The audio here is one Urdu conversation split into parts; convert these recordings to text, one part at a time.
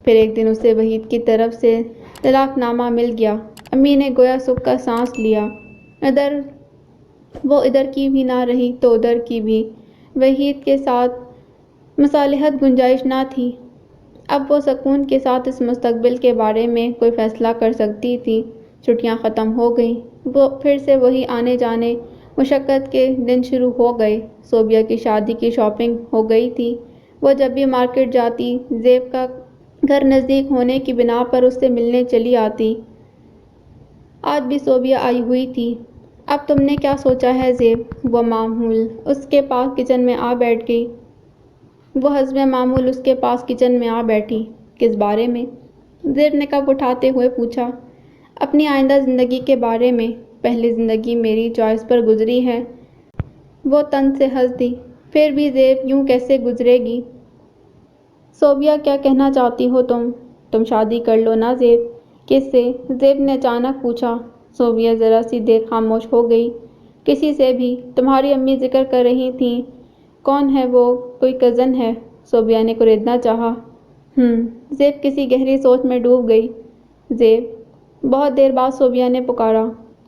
پھر ایک دن اسے وحید کی طرف سے طلاق نامہ مل گیا۔ امی نے گویا سکھ کا سانس لیا۔ وہ ادھر کی بھی نہ رہی تو ادھر کی بھی۔ وحید کے ساتھ مصالحت گنجائش نہ تھی۔ اب وہ سکون کے ساتھ اس مستقبل کے بارے میں کوئی فیصلہ کر سکتی تھی۔ چھٹیاں ختم ہو گئیں۔ وہ پھر سے وہی آنے جانے مشقت کے دن شروع ہو گئے۔ صوبیہ کی شادی کی شاپنگ ہو گئی تھی۔ وہ جب بھی مارکیٹ جاتی زیب کا گھر نزدیک ہونے کی بنا پر اس سے ملنے چلی آتی۔ آج بھی صوبیہ آئی ہوئی تھی۔ اب تم نے کیا سوچا ہے زیب؟ وہ معمول اس کے پاس کچن میں آ بیٹھ گئی۔ وہ حسب معمول اس کے پاس کچن میں آ بیٹھی۔ کس بارے میں؟ زیب نے کپ اٹھاتے ہوئے پوچھا۔ اپنی آئندہ زندگی کے بارے میں۔ پہلی زندگی میری چوائس پر گزری ہے۔ وہ طنز سے ہنس دی۔ پھر بھی زیب یوں کیسے گزرے گی؟ صوبیہ کیا کہنا چاہتی ہو تم؟ تم شادی کر لو نا زیب۔ کس سے؟ زیب نے اچانک پوچھا۔ صوبیہ ذرا سی دیر خاموش ہو گئی۔ کسی سے بھی۔ تمہاری امی ذکر کر رہی تھیں۔ کون ہے وہ؟ کوئی کزن ہے؟ صوبیہ نے کریدنا چاہا۔ زیب کسی گہری سوچ میں ڈوب گئی۔ زیب۔ بہت دیر بعد صوبیہ نے پکارا۔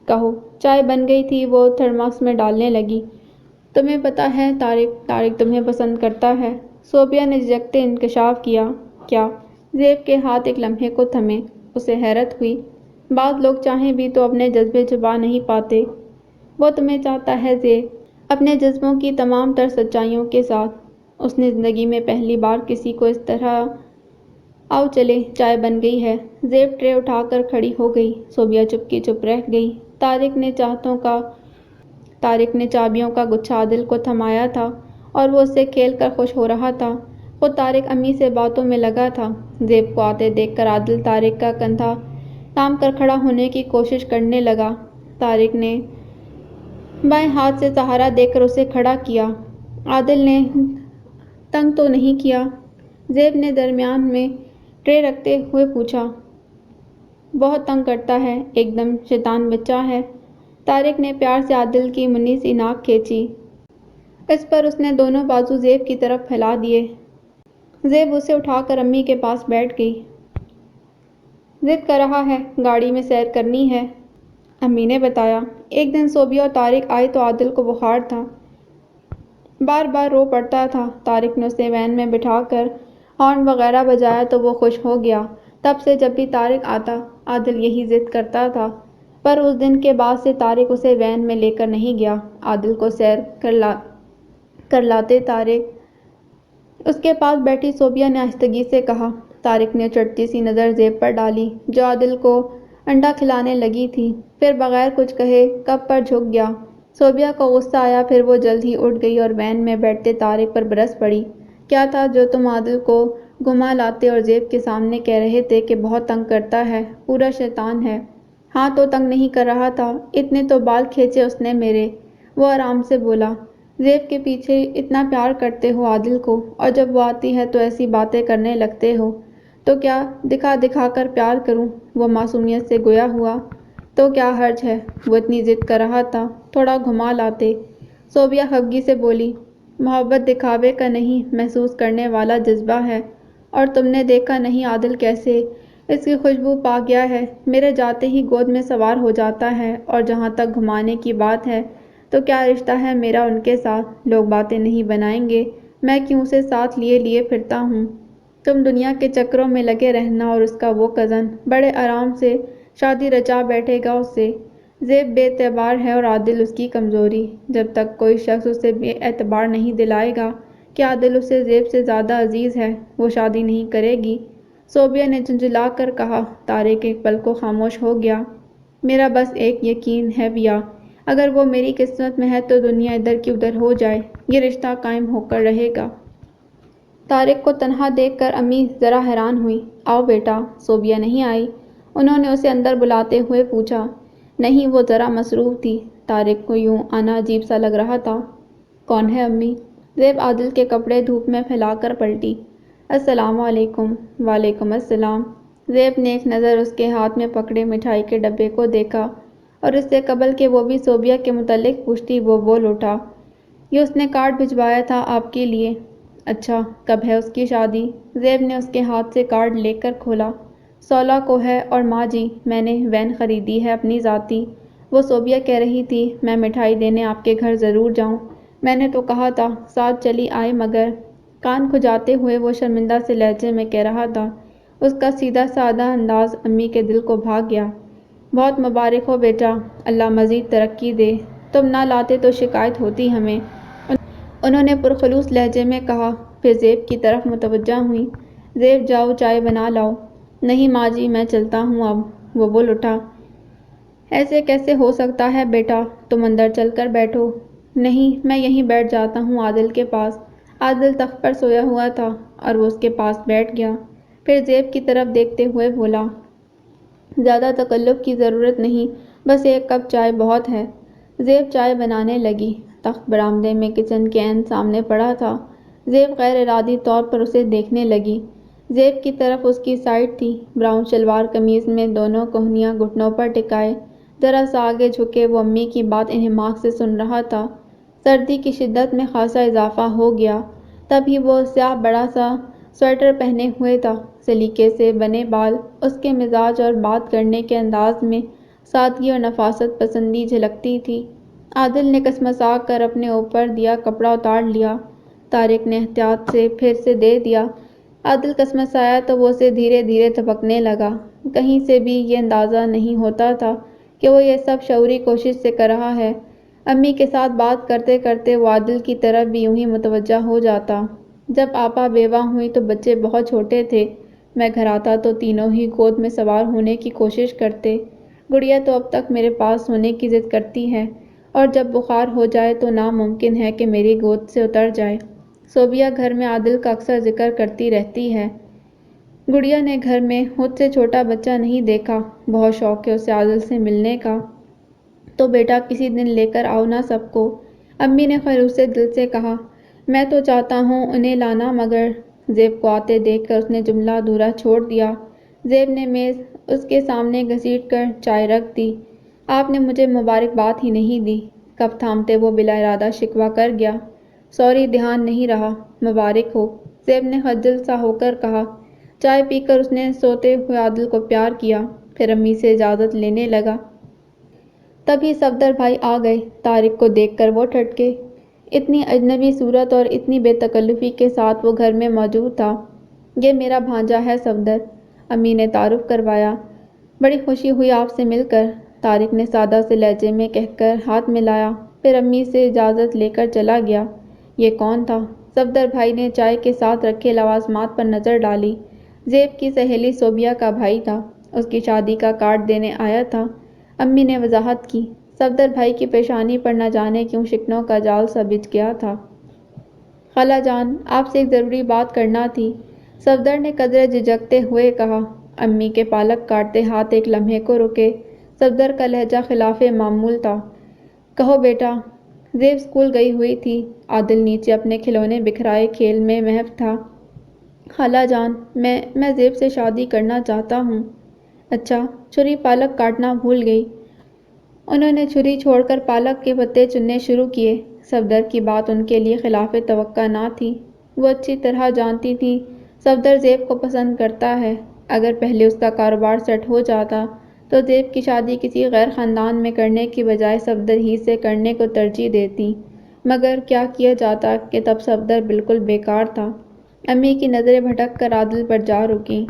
کہو۔ چائے بن گئی تھی۔ وہ تھرماس میں ڈالنے لگی۔ تمہیں پتہ ہے طارق تمہیں پسند کرتا ہے۔ صوبیہ نے جھجکتے انکشاف کیا۔ کیا؟ زیب کے ہاتھ ایک لمحے کو تھمے۔ اسے حیرت ہوئی۔ بعض لوگ چاہیں بھی تو اپنے جذبے چھپا نہیں پاتے۔ وہ تمہیں چاہتا ہے زیب، اپنے جذبوں کی تمام تر سچائیوں کے ساتھ۔ اس نے زندگی میں پہلی بار کسی کو اس طرح آؤ چلے چائے بن گئی ہے۔ زیب ٹرے اٹھا کر کھڑی ہو گئی۔ صوبیہ چپ کی چپ رہ گئی۔ طارق نے چابیوں کا گچھا عادل کو تھمایا تھا اور وہ اس سے کھیل کر خوش ہو رہا تھا۔ خود طارق امی سے باتوں میں لگا تھا۔ زیب کو آتے دیکھ کر عادل طارق کا کندھا تھام کر کھڑا ہونے کی کوشش کرنے لگا۔ طارق نے بائیں ہاتھ سے سہارا دے کر اسے کھڑا کیا۔ عادل نے تنگ تو نہیں کیا؟ زیب نے درمیان میں ٹرے رکھتے ہوئے پوچھا۔ بہت تنگ کرتا ہے، ایک دم شیطان بچہ ہے۔ طارق نے پیار سے عادل کی منی سی ناک کھینچی۔ اس پر اس نے دونوں بازو زیب کی طرف پھیلا دیے۔ زیب اسے اٹھا کر امی کے پاس بیٹھ گئی۔ ضد کر رہا ہے، گاڑی میں سیر کرنی ہے، امی نے بتایا۔ ایک دن صوبیہ اور طارق آئے تو عادل کو بخار تھا۔ بار بار رو پڑتا تھا۔ طارق نے اسے وین میں بٹھا کر ہارن وغیرہ بجایا تو وہ خوش ہو گیا۔ تب سے جب بھی طارق آتا عادل یہی ضد کرتا تھا۔ پر اس دن کے بعد سے طارق اسے وین میں لے کر نہیں گیا۔ عادل کو سیر کر لاتے طارق۔ اس کے پاس بیٹھی صوبیہ نے آہستگی سے کہا۔ طارق نے چڑھتی سی نظر زیب پر ڈالی جو عادل کو انڈا کھلانے لگی تھی، پھر بغیر کچھ کہے کپ پر جھک گیا۔ صوبیہ کو غصہ آیا، پھر وہ جلد ہی اٹھ گئی اور وین میں بیٹھتے طارق پر برس پڑی۔ کیا تھا جو تم عادل کو گھما لاتے اور زیب کے سامنے کہہ رہے تھے کہ بہت تنگ کرتا ہے، پورا شیطان ہے؟ ہاں تو تنگ نہیں کر رہا تھا، اتنے تو بال کھینچے اس نے میرے، وہ آرام سے بولا۔ زیب کے پیچھے اتنا پیار کرتے ہو عادل کو، اور جب وہ آتی ہے تو ایسی باتیں کرنے لگتے ہو، تو کیا دکھا دکھا کر پیار کروں؟ وہ معصومیت سے گویا ہوا۔ تو کیا حرج ہے؟ وہ اتنی ضد کر رہا تھا، تھوڑا گھما لاتے۔ صوبیہ خفگی سے بولی۔ محبت دکھاوے کا نہیں، محسوس کرنے والا جذبہ ہے، اور تم نے دیکھا نہیں عادل کیسے اس کی خوشبو پا گیا ہے، میرے جاتے ہی گود میں سوار ہو جاتا ہے، اور جہاں تک گھمانے کی بات ہے تو کیا رشتہ ہے میرا ان کے ساتھ؟ لوگ باتیں نہیں بنائیں گے، میں کیوں اسے ساتھ لیے پھرتا ہوں؟ تم دنیا کے چکروں میں لگے رہنا اور اس کا وہ کزن بڑے آرام سے شادی رچا بیٹھے گا اس سے۔ زیب بے اعتبار ہے اور عادل اس کی کمزوری۔ جب تک کوئی شخص اسے بے اعتبار نہیں دلائے گا کہ عادل اسے زیب سے زیادہ عزیز ہے، وہ شادی نہیں کرے گی۔ صوبیہ نے جھنجھلا کر کہا۔ طارق ایک پل کو خاموش ہو گیا۔ میرا بس ایک یقین ہے بیا، اگر وہ میری قسمت میں ہے تو دنیا ادھر کی ادھر ہو جائے، یہ رشتہ قائم ہو کر رہے گا۔ طارق کو تنہا دیکھ کر امی ذرا حیران ہوئی۔ آؤ بیٹا۔ صوبیہ نہیں آئی؟ انہوں نے اسے اندر بلاتے ہوئے پوچھا۔ نہیں، وہ ذرا مصروف تھی۔ طارق کو یوں آنا عجیب سا لگ رہا تھا۔ کون ہے امی؟ زیب عادل کے کپڑے دھوپ میں پھیلا کر پلٹی۔ السلام علیکم۔ وعلیکم السلام۔ زیب نے ایک نظر اس کے ہاتھ میں پکڑے مٹھائی کے ڈبے کو دیکھا، اور اس سے قبل کہ وہ بھی صوبیہ کے متعلق پوچھتی وہ بول اٹھا۔ یہ اس نے کارڈ بھجوایا تھا آپ کے لیے۔ اچھا، کب ہے اس کی شادی؟ زیب نے اس کے ہاتھ سے کارڈ لے کر کھولا۔ 16 کو ہے اور ماں جی میں نے وین خریدی ہے اپنی ذاتی۔ وہ صوبیہ کہہ رہی تھی میں مٹھائی دینے آپ کے گھر ضرور جاؤں۔ میں نے تو کہا تھا ساتھ چلی آئے مگر کان کھجاتے ہوئے وہ شرمندہ سے لہجے میں کہہ رہا تھا۔ اس کا سیدھا سادہ انداز امی کے دل کو بھا گیا۔ بہت مبارک ہو بیٹا، اللہ مزید ترقی دے، تم نہ لاتے تو شکایت ہوتی ہمیں، انہوں نے پرخلوص لہجے میں کہا۔ پھر زیب کی طرف متوجہ ہوئیں۔ زیب جاؤ چائے بنا لاؤ۔ نہیں ماں جی میں چلتا ہوں اب، وہ بول اٹھا۔ ایسے کیسے ہو سکتا ہے بیٹا، تم اندر چل کر بیٹھو۔ نہیں میں یہیں بیٹھ جاتا ہوں عادل کے پاس۔ عادل تخت پر سویا ہوا تھا اور وہ اس کے پاس بیٹھ گیا۔ پھر زیب کی طرف دیکھتے ہوئے بولا، زیادہ تکلف کی ضرورت نہیں، بس ایک کپ چائے بہت ہے۔ زیب چائے بنانے لگی۔ تخت برآمدے میں کچن کے عین سامنے پڑا تھا۔ زیب غیر ارادی طور پر اسے دیکھنے لگی۔ زیب کی طرف اس کی سائٹ تھی، براؤن شلوار قمیض میں دونوں کوہنیاں گھٹنوں پر ٹکائے، ذرا سا آگے جھکے وہ امی کی بات انہماک سے سن رہا تھا۔ سردی کی شدت میں خاصا اضافہ ہو گیا، تبھی وہ سیاہ بڑا سا سویٹر پہنے ہوئے تھا، سلیقے سے بنے بال، اس کے مزاج اور بات کرنے کے انداز میں سادگی اور نفاست پسندی جھلکتی تھی۔ عادل نے کسمسا کر اپنے اوپر دیا کپڑا اتار لیا۔ طارق نے احتیاط سے پھر سے دے دیا۔ عادل کسمسایا تو وہ اسے دھیرے دھیرے تھپکنے لگا۔ کہیں سے بھی یہ اندازہ نہیں ہوتا تھا کہ وہ یہ سب شعوری کوشش سے کر رہا ہے۔ امی کے ساتھ بات کرتے کرتے وہ عادل کی طرف بھی یوں ہی متوجہ ہو جاتا۔ جب آپا بیوہ ہوئی تو بچے بہت چھوٹے تھے، میں گھر آتا تو تینوں ہی گود میں سوار ہونے کی کوشش کرتے۔ گڑیا تو اب تک میرے پاس سونے کی ضد کرتی ہے اور جب بخار ہو جائے تو ناممکن ہے کہ میری گود سے اتر جائے۔ صوبیہ گھر میں عادل کا اکثر ذکر کرتی رہتی ہے۔ گڑیا نے گھر میں مجھ سے چھوٹا بچہ نہیں دیکھا، بہت شوق ہے اسے عادل سے ملنے کا، تو بیٹا کسی دن لے کر آؤ نا سب کو۔ امی نے خلوص دل سے کہا۔ میں تو چاہتا ہوں انہیں لانا مگر زیب کو آتے دیکھ کر اس نے جملہ ادھورا چھوڑ دیا۔ زیب نے میز اس کے سامنے گھسیٹ کر چائے رکھ دی۔ آپ نے مجھے مبارکباد ہی نہیں دی۔ کپ تھامتے وہ بلا ارادہ شکوہ کر گیا۔ سوری دھیان نہیں رہا، مبارک ہو، زیب نے خجل سا ہو کر کہا۔ چائے پی کر اس نے سوتے ہوئے عادل کو پیار کیا، پھر امی سے اجازت لینے لگا۔ تبھی صفدر بھائی آ گئے۔ طارق کو دیکھ کر وہ ٹھٹکے۔ اتنی اجنبی صورت اور اتنی بے تکلفی کے ساتھ وہ گھر میں موجود تھا۔ یہ میرا بھانجا ہے صفدر، امی نے تعارف کروایا۔ بڑی خوشی ہوئی آپ سے مل کر، طارق نے سادہ سے لہجے میں کہہ کر ہاتھ ملایا، پھر امی سے اجازت لے کر چلا گیا۔ یہ کون تھا؟ صفدر بھائی نے چائے کے ساتھ رکھے لوازمات پر نظر ڈالی۔ زیب کی سہیلی صوبیہ کا بھائی تھا، اس کی شادی کا کارڈ دینے آیا تھا، امی نے وضاحت کی۔ صفدر بھائی کی پیشانی پر نہ جانے کیوں شکنوں کا جال سا بچھ گیا تھا۔ خالہ جان آپ سے ایک ضروری بات کرنا تھی، صفدر نے قدرے جھجکتے ہوئے کہا۔ امی کے پالک کاٹتے ہاتھ ایک لمحے کو رکے۔ صفدر کا لہجہ خلاف معمول تھا۔ کہو بیٹا۔ زیب اسکول گئی ہوئی تھی، عادل نیچے اپنے کھلونے بکھرائے کھیل میں محو تھا۔ خالہ جان میں زیب سے شادی کرنا چاہتا ہوں۔ اچھا، چھری پالک کاٹنا بھول گئی۔ انہوں نے چھری چھوڑ کر پالک کے پتے چننے شروع کیے۔ صفدر کی بات ان کے لیے خلاف توقع نہ تھی۔ وہ اچھی طرح جانتی تھی صفدر زیب کو پسند کرتا ہے۔ اگر پہلے اس کا کاروبار سیٹ ہو جاتا تو زیب کی شادی کسی غیر خاندان میں کرنے کی بجائے صفدر ہی سے کرنے کو ترجیح دیتی، مگر کیا کیا جاتا کہ تب صفدر بالکل بیکار تھا۔ امی کی نظریں بھٹک کر عادل پر جا رکیں۔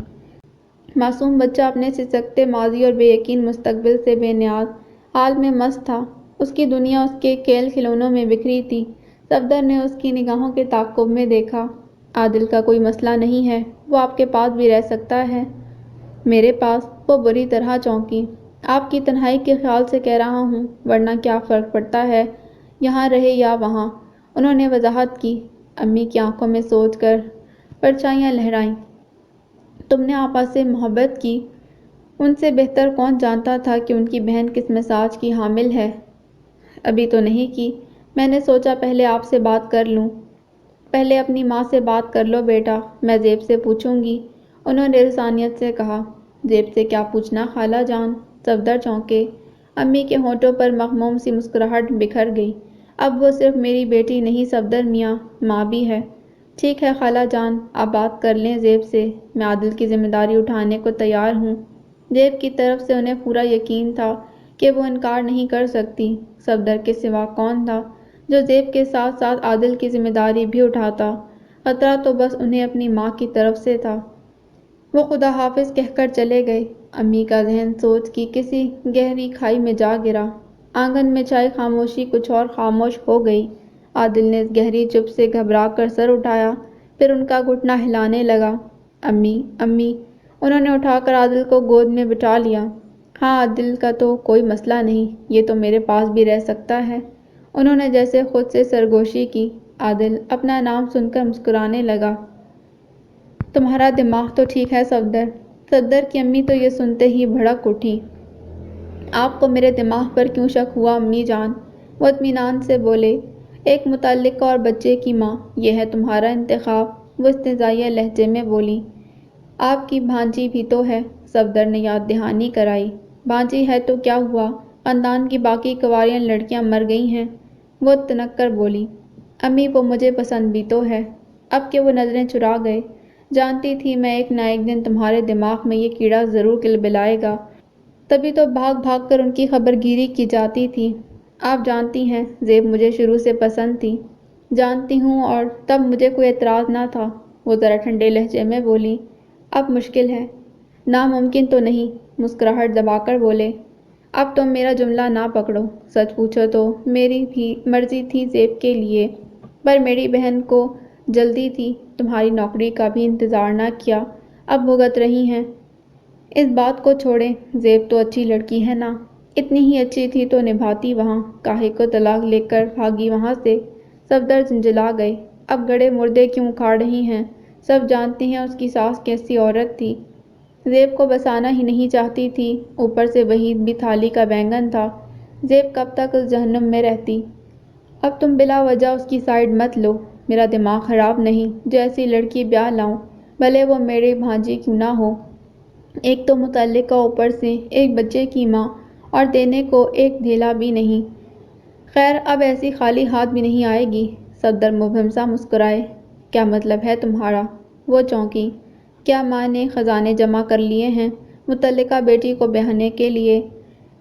معصوم بچہ اپنے سسکتے ماضی اور بے یقین مستقبل سے بے نیاز حال میں مست تھا۔ اس کی دنیا اس کے کھیل کھلونوں میں بکھری تھی۔ صفدر نے اس کی نگاہوں کے تعاقب میں دیکھا۔ عادل کا کوئی مسئلہ نہیں ہے، وہ آپ کے پاس بھی رہ سکتا ہے۔ میرے پاس؟ وہ بری طرح چونکی۔ آپ کی تنہائی کے خیال سے کہہ رہا ہوں، ورنہ کیا فرق پڑتا ہے یہاں رہے یا وہاں، انہوں نے وضاحت کی۔ امی کی آنکھوں میں سوچ کر پرچھائیاں لہرائیں۔ تم نے آپا سے محبت کی، ان سے بہتر کون جانتا تھا کہ ان کی بہن کس مزاج کی حامل ہے؟ ابھی تو نہیں کی، میں نے سوچا پہلے آپ سے بات کر لوں۔ پہلے اپنی ماں سے بات کر لو بیٹا، میں زیب سے پوچھوں گی، انہوں نے لسانیت سے کہا۔ زیب سے کیا پوچھنا خالہ جان؟ صفدر چونکے۔ امی کے ہونٹوں پر مغموم سی مسکراہٹ بکھر گئی۔ اب وہ صرف میری بیٹی نہیں صفدر میاں، ماں بھی ہے۔ ٹھیک ہے خالہ جان، آپ بات کر لیں زیب سے، میں عادل کی ذمہ داری اٹھانے کو تیار ہوں۔ زیب کی طرف سے انہیں پورا یقین تھا کہ وہ انکار نہیں کر سکتی۔ صفدر کے سوا کون تھا جو زیب کے ساتھ ساتھ عادل کی ذمہ داری بھی اٹھاتا؟ خطرہ تو بس انہیں اپنی ماں کی طرف سے تھا۔ وہ خدا حافظ کہہ کر چلے گئے۔ امی کا ذہن سوچ کی کسی گہری کھائی میں جا گرا۔ آنگن میں چھائی خاموشی کچھ اور خاموش ہو گئی۔ عادل نے اس گہری چپ سے گھبرا کر سر اٹھایا، پھر ان کا گھٹنا ہلانے لگا۔ امی امی، انہوں نے اٹھا کر عادل کو گود میں بٹھا لیا۔ ہاں، عادل کا تو کوئی مسئلہ نہیں، یہ تو میرے پاس بھی رہ سکتا ہے۔ انہوں نے جیسے خود سے سرگوشی کی۔ عادل اپنا نام سن کر مسکرانے لگا۔ تمہارا دماغ تو ٹھیک ہے صفدر۔ صفدر کی امی تو یہ سنتے ہی بھڑک اٹھی۔ آپ کو میرے دماغ پر کیوں شک ہوا امی جان؟ وہ اطمینان سے بولے۔ ایک متعلقہ اور بچے کی ماں، یہ ہے تمہارا انتخاب؟ وہ استہزائیہ لہجے میں بولی۔ آپ کی بھانجی بھی تو ہے، صفدر نے یاد دہانی کرائی۔ بھانجی ہے تو کیا ہوا؟ خاندان کی باقی کنواریاں لڑکیاں مر گئی ہیں، وہ تنک کر بولی۔ امی وہ مجھے پسند بھی تو ہے۔ اب کہ وہ نظریں چرا گئے، جانتی تھی میں ایک نہ ایک دن تمہارے دماغ میں یہ کیڑا ضرور کلبلائے گا، تبھی تو بھاگ بھاگ کر ان کی خبر گیری کی جاتی تھی۔ آپ جانتی ہیں زیب مجھے شروع سے پسند تھی۔ جانتی ہوں، اور تب مجھے کوئی اعتراض نہ تھا، وہ ذرا ٹھنڈے لہجے میں بولی۔ اب مشکل ہے؟ ناممکن تو نہیں، مسکراہٹ دبا کر بولے۔ اب تم میرا جملہ نہ پکڑو، سچ پوچھو تو میری بھی مرضی تھی زیب کے لیے، پر میری بہن کو جلدی تھی، تمہاری نوکری کا بھی انتظار نہ کیا، اب بھگت رہی ہیں۔ اس بات کو چھوڑیں، زیب تو اچھی لڑکی ہے نا، اتنی ہی اچھی تھی تو نبھاتی وہاں، کاہے کو طلاق لے کر بھاگی وہاں سے؟ صفدر جھنجھلا گئے۔ اب گڑے مردے کیوں اکھاڑ رہی ہیں؟ سب جانتے ہیں اس کی ساس کیسی عورت تھی، زیب کو بسانا ہی نہیں چاہتی تھی، اوپر سے وحید بھی تھالی کا بینگن تھا، زیب کب تک اس جہنم میں رہتی؟ اب تم بلا وجہ اس کی سائیڈ مت لو، میرا دماغ خراب نہیں جو ایسی لڑکی بیاہ لاؤں، بھلے وہ میری بھانجی کیوں نہ ہو، ایک تو متعلقہ اوپر سے ایک بچے کی ماں، اور دینے کو ایک دھیلا بھی نہیں۔ خیر اب ایسی خالی ہاتھ بھی نہیں آئے گی۔ صفدر مبہم سا مسکرائے۔ کیا مطلب ہے تمہارا؟ وہ چونکی۔ کیا ماں نے خزانے جمع کر لیے ہیں متعلقہ بیٹی کو بیاہنے کے لیے؟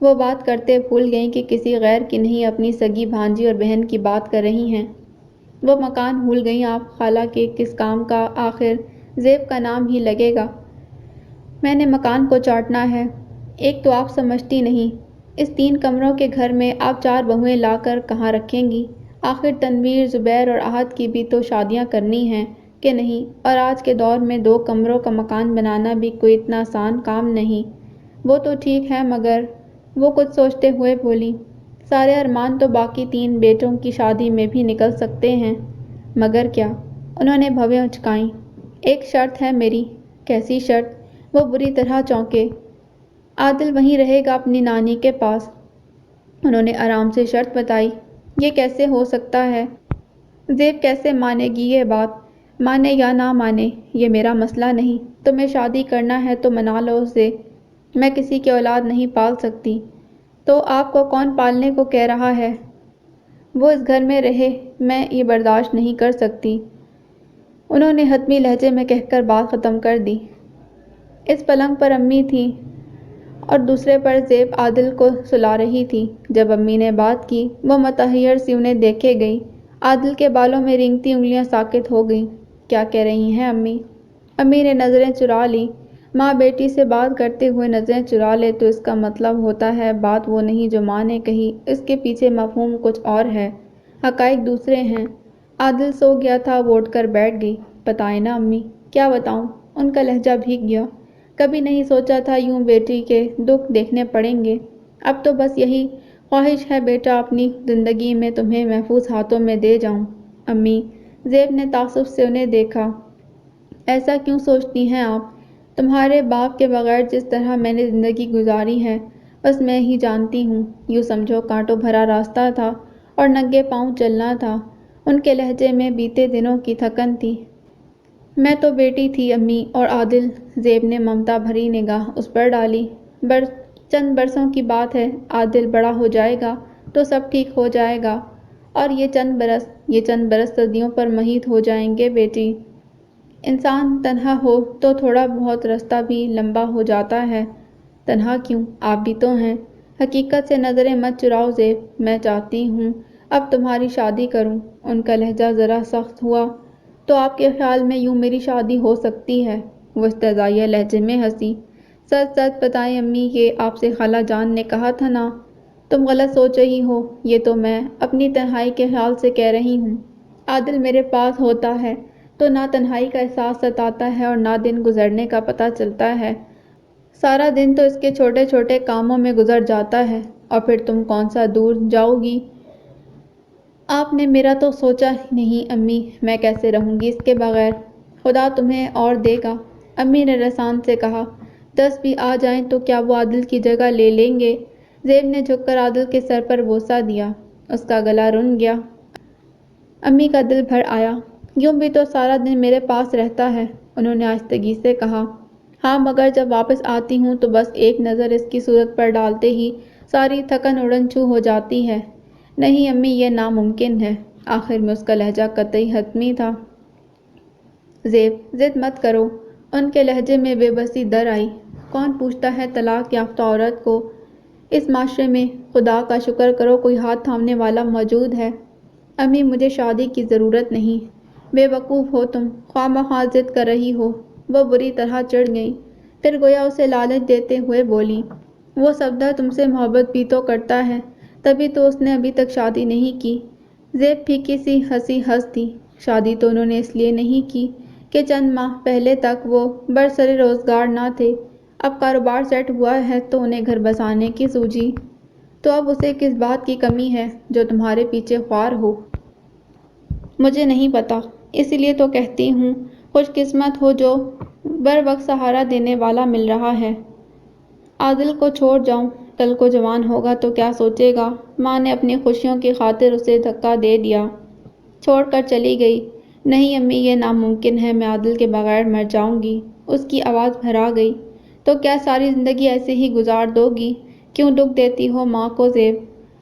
وہ بات کرتے بھول گئیں کہ کسی غیر کی نہیں اپنی سگی بھانجی اور بہن کی بات کر رہی ہیں۔ وہ مکان بھول گئیں آپ خالہ کے کس کام کا آخر زیب کا نام ہی لگے گا۔ میں نے مکان کو چاٹنا ہے۔ ایک تو آپ سمجھتی نہیں، اس 3 کمروں کے گھر میں آپ 4 بہویں لا کر کہاں رکھیں گی؟ آخر تنویر، زبیر اور احد کی بھی تو شادیاں کرنی ہیں کہ نہیں، اور آج کے دور میں 2 کمروں کا مکان بنانا بھی کوئی اتنا آسان کام نہیں۔ وہ تو ٹھیک ہے مگر، وہ کچھ سوچتے ہوئے بولی، سارے ارمان تو باقی 3 بیٹوں کی شادی میں بھی نکل سکتے ہیں۔ مگر کیا؟ انہوں نے بھویں اچکائیں۔ ایک شرط ہے میری۔ کیسی شرط؟ وہ بری طرح چونکے۔ عادل وہیں رہے گا اپنی نانی کے پاس۔ انہوں نے آرام سے شرط بتائی۔ یہ کیسے ہو سکتا ہے؟ زیب کیسے مانے گی یہ بات؟ مانے یا نہ مانے، یہ میرا مسئلہ نہیں، تمہیں شادی کرنا ہے تو منا لو اسے، میں کسی کی اولاد نہیں پال سکتی۔ تو آپ کو کون پالنے کو کہہ رہا ہے؟ وہ اس گھر میں رہے، میں یہ برداشت نہیں کر سکتی، انہوں نے حتمی لہجے میں کہہ کر بات ختم کر دی۔ اس پلنگ پر امی تھی اور دوسرے پر زیب عادل کو سلا رہی تھی۔ جب امی نے بات کی، وہ متحیر سی انہیں دیکھے گئی۔ عادل کے بالوں میں رینگتی انگلیاں ساکت ہو گئیں۔ کیا کہہ رہی ہیں امی؟ امی نے نظریں چرا لیں۔ ماں بیٹی سے بات کرتے ہوئے نظریں چرا لے تو اس کا مطلب ہوتا ہے بات وہ نہیں جو ماں نے کہی، اس کے پیچھے مفہوم کچھ اور ہے، حقائق دوسرے ہیں۔ عادل سو گیا تھا، وہ اٹھ کر بیٹھ گئی۔ بتائیں نا امی۔ کیا بتاؤں؟ ان کا لہجہ بھیگ گیا۔ کبھی نہیں سوچا تھا یوں بیٹی کے دکھ دیکھنے پڑیں گے، اب تو بس یہی خواہش ہے بیٹا اپنی زندگی میں تمہیں محفوظ ہاتھوں میں دے جاؤں۔ امی، زیب نے تعصب سے انہیں دیکھا۔ ایسا کیوں سوچتی ہیں آپ؟ تمہارے باپ کے بغیر جس طرح میں نے زندگی گزاری ہے، بس میں ہی جانتی ہوں، یوں سمجھو کانٹوں بھرا راستہ تھا اور ننگے پاؤں چلنا تھا۔ ان کے لہجے میں بیتے دنوں کی تھکن تھی۔ میں تو بیٹی تھی امی، اور عادل، زیب نے ممتا بھری نگاہ اس پر ڈالی، چند برسوں کی بات ہے، عادل بڑا ہو جائے گا تو سب ٹھیک ہو جائے گا، اور یہ چند برس صدیوں پر محیط ہو جائیں گے بیٹی۔ انسان تنہا ہو تو تھوڑا بہت رستہ بھی لمبا ہو جاتا ہے۔ تنہا کیوں، آپ بھی تو ہیں۔ حقیقت سے نظریں مت چراؤ زیب، میں چاہتی ہوں اب تمہاری شادی کروں۔ ان کا لہجہ ذرا سخت ہوا۔ تو آپ کے خیال میں یوں میری شادی ہو سکتی ہے؟ وہ استہزائیہ لہجے میں ہنسی۔ سچ سچ بتائیں امی، یہ آپ سے خالہ جان نے کہا تھا نا؟ تم غلط سوچ رہی ہو، یہ تو میں اپنی تنہائی کے خیال سے کہہ رہی ہوں۔ عادل میرے پاس ہوتا ہے تو نہ تنہائی کا احساس ستاتا ہے اور نہ دن گزرنے کا پتہ چلتا ہے۔ سارا دن تو اس کے چھوٹے چھوٹے کاموں میں گزر جاتا ہے، اور پھر تم کون سا دور جاؤ گی؟ آپ نے میرا تو سوچا ہی نہیں امی، میں کیسے رہوں گی اس کے بغیر؟ خدا تمہیں اور دے گا، امی نے رسان سے کہا۔ 10 بھی آ جائیں تو کیا وہ عادل کی جگہ لے لیں گے؟ زیب نے جھک کر عادل کے سر پر بوسہ دیا۔ اس کا گلا رن گیا۔ امی کا دل بھر آیا۔ یوں بھی تو سارا دن میرے پاس رہتا ہے، انہوں نے آہستگی سے کہا۔ ہاں مگر جب واپس آتی ہوں تو بس ایک نظر اس کی صورت پر ڈالتے ہی ساری تھکن اڑن چھو ہو جاتی ہے۔ نہیں امی، یہ ناممکن ہے۔ آخر میں اس کا لہجہ قطعی حتمی تھا۔ زیب، ضد مت کرو۔ ان کے لہجے میں بے بسی در آئی۔ کون پوچھتا ہے طلاق یافتہ عورت کو؟ اس معاشرے میں خدا کا شکر کرو کوئی ہاتھ تھامنے والا موجود ہے۔ امی مجھے شادی کی ضرورت نہیں۔ بے وقوف ہو تم، خواہ مخواہ ضد کر رہی ہو۔ وہ بری طرح چڑھ گئی، پھر گویا اسے لالچ دیتے ہوئے بولی۔ وہ صفدر تم سے محبت بھی تو کرتا ہے، تبھی تو اس نے ابھی تک شادی نہیں کی۔ زیب پھیکی سی ہنسی ہنس دی۔ شادی تو انہوں نے اس لیے نہیں کی کہ چند ماہ پہلے تک وہ برسر روزگار نہ تھے۔ اب کاروبار سیٹ ہوا ہے تو انہیں گھر بسانے کی سوجی۔ تو اب اسے کس بات کی کمی ہے جو تمہارے پیچھے خوار ہو؟ مجھے نہیں پتا، اسی لیے تو کہتی ہوں خوش قسمت ہو جو بر وقت سہارا دینے والا مل رہا ہے۔ عادل کو چھوڑ جاؤں، کل کو جوان ہوگا تو کیا سوچے گا؟ ماں نے اپنی خوشیوں کی خاطر اسے دھکا دے دیا، چھوڑ کر چلی گئی۔ نہیں امی، یہ ناممکن ہے، میں عادل کے بغیر مر جاؤں گی۔ اس کی آواز بھرا گئی۔ تو کیا ساری زندگی ایسے ہی گزار دو گی؟ کیوں دکھ دیتی ہو ماں کو زیب؟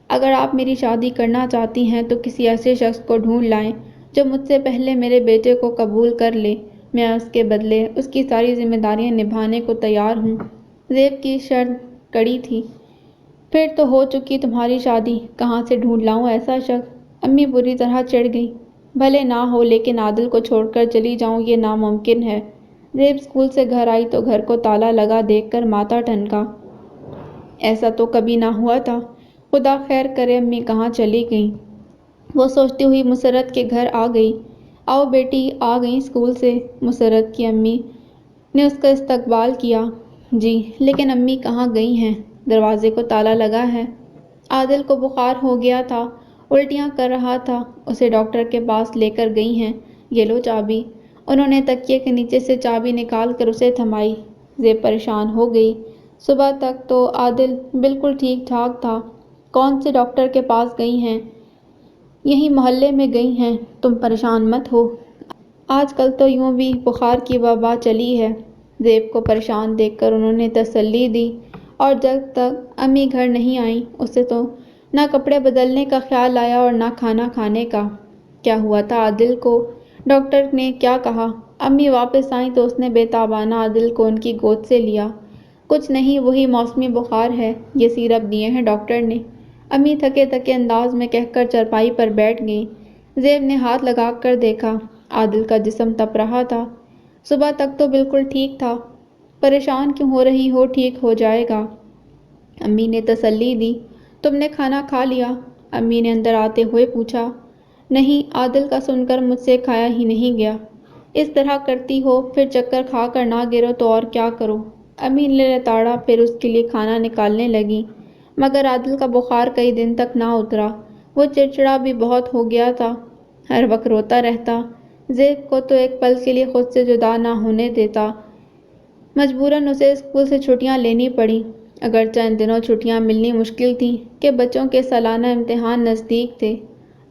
اگر آپ میری شادی کرنا چاہتی ہیں تو کسی ایسے شخص کو ڈھونڈ لائیں جو مجھ سے پہلے میرے بیٹے کو قبول کر لے، میں اس کے بدلے اس کی ساری ذمہ داریاں نبھانے کو تیار ہوں۔ زیب کی شرط کڑی تھی۔ پھر تو ہو چکی تمہاری شادی، کہاں سے ڈھونڈ لاؤں ایسا شخص؟ امی بری طرح چڑھ گئی۔ بھلے نہ ہو، لیکن عادل کو چھوڑ کر چلی جاؤں یہ ناممکن ہے۔ زیب اسکول سے گھر آئی تو گھر کو تالا لگا دیکھ کر ماتھا ٹھنکا۔ ایسا تو کبھی نہ ہوا تھا۔ خدا خیر کرے امی کہاں چلی گئیں؟ وہ سوچتی ہوئی مسرت کے گھر آ گئی۔ آؤ بیٹی، آ گئیں اسکول سے؟ مسرت کی امی نے اس کا استقبال کیا۔ جی، لیکن امی کہاں گئی ہیں؟ دروازے کو تالا لگا ہے۔ عادل کو بخار ہو گیا تھا، الٹیاں کر رہا تھا، اسے ڈاکٹر کے پاس لے کر گئی ہیں۔ یہ لو چابی۔ انہوں نے تکیے کے نیچے سے چابی نکال کر اسے تھمائی۔ زیب پریشان ہو گئی۔ صبح تک تو عادل بالکل ٹھیک ٹھاک تھا۔ کون سے ڈاکٹر کے پاس گئی ہیں؟ یہیں محلے میں گئی ہیں۔ تم پریشان مت ہو، آج کل تو یوں بھی بخار کی وبا چلی ہے۔ زیب کو پریشان دیکھ کر انہوں نے تسلی دی، اور جب تک امی گھر نہیں آئیں اسے تو نہ کپڑے بدلنے کا خیال آیا اور نہ کھانا کھانے کا۔ کیا ہوا تھا عادل کو؟ ڈاکٹر نے کیا کہا؟ امی واپس آئیں تو اس نے بے تابانہ عادل کو ان کی گود سے لیا۔ کچھ نہیں، وہی موسمی بخار ہے، یہ سیرپ دیے ہیں ڈاکٹر نے، امی تھکے تھکے انداز میں کہہ کر چارپائی پر بیٹھ گئیں۔ زیب نے ہاتھ لگا کر دیکھا، عادل کا جسم تپ رہا تھا۔ صبح تک تو بالکل ٹھیک تھا۔ پریشان کیوں ہو رہی ہو، ٹھیک ہو جائے گا، امی نے تسلی دی۔ تم نے کھانا کھا لیا؟ امی نے اندر آتے ہوئے پوچھا۔ نہیں، عادل کا سن کر مجھ سے کھایا ہی نہیں گیا۔ اس طرح کرتی ہو، پھر چکر کھا کر نہ گرو تو اور کیا کرو؟ امی نے لتاڑا، پھر اس کے لیے کھانا نکالنے لگی۔ مگر عادل کا بخار کئی دن تک نہ اترا۔ وہ چڑچڑا بھی بہت ہو گیا تھا، ہر وقت روتا رہتا، زیب کو تو ایک پل کے لیے خود سے جدا نہ ہونے دیتا۔ مجبوراً اسے اسکول سے چھٹیاں لینی پڑیں، اگرچہ ان دنوں چھٹیاں ملنی مشکل تھیں کہ بچوں کے سالانہ امتحان نزدیک تھے۔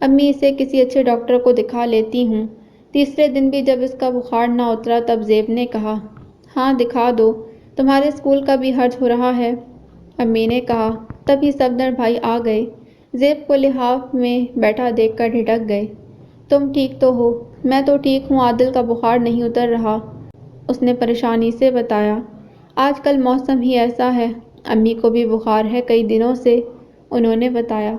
امی اسے کسی اچھے ڈاکٹر کو دکھا لیتی ہوں۔ تیسرے دن بھی جب اس کا بخار نہ اترا تب زیب نے کہا، ہاں دکھا دو، تمہارے اسکول کا بھی حرج ہو رہا ہے۔ امی نے کہا۔ تبھی صفدر بھائی آ گئے۔ زیب کو لحاف میں بیٹھا دیکھ کر ڈھٹک گئے۔ تم ٹھیک تو ہو؟ میں تو ٹھیک ہوں، عادل کا بخار نہیں اتر رہا، اس نے پریشانی سے بتایا۔ آج کل موسم ہی ایسا ہے، امی کو بھی بخار ہے کئی دنوں سے، انہوں نے بتایا۔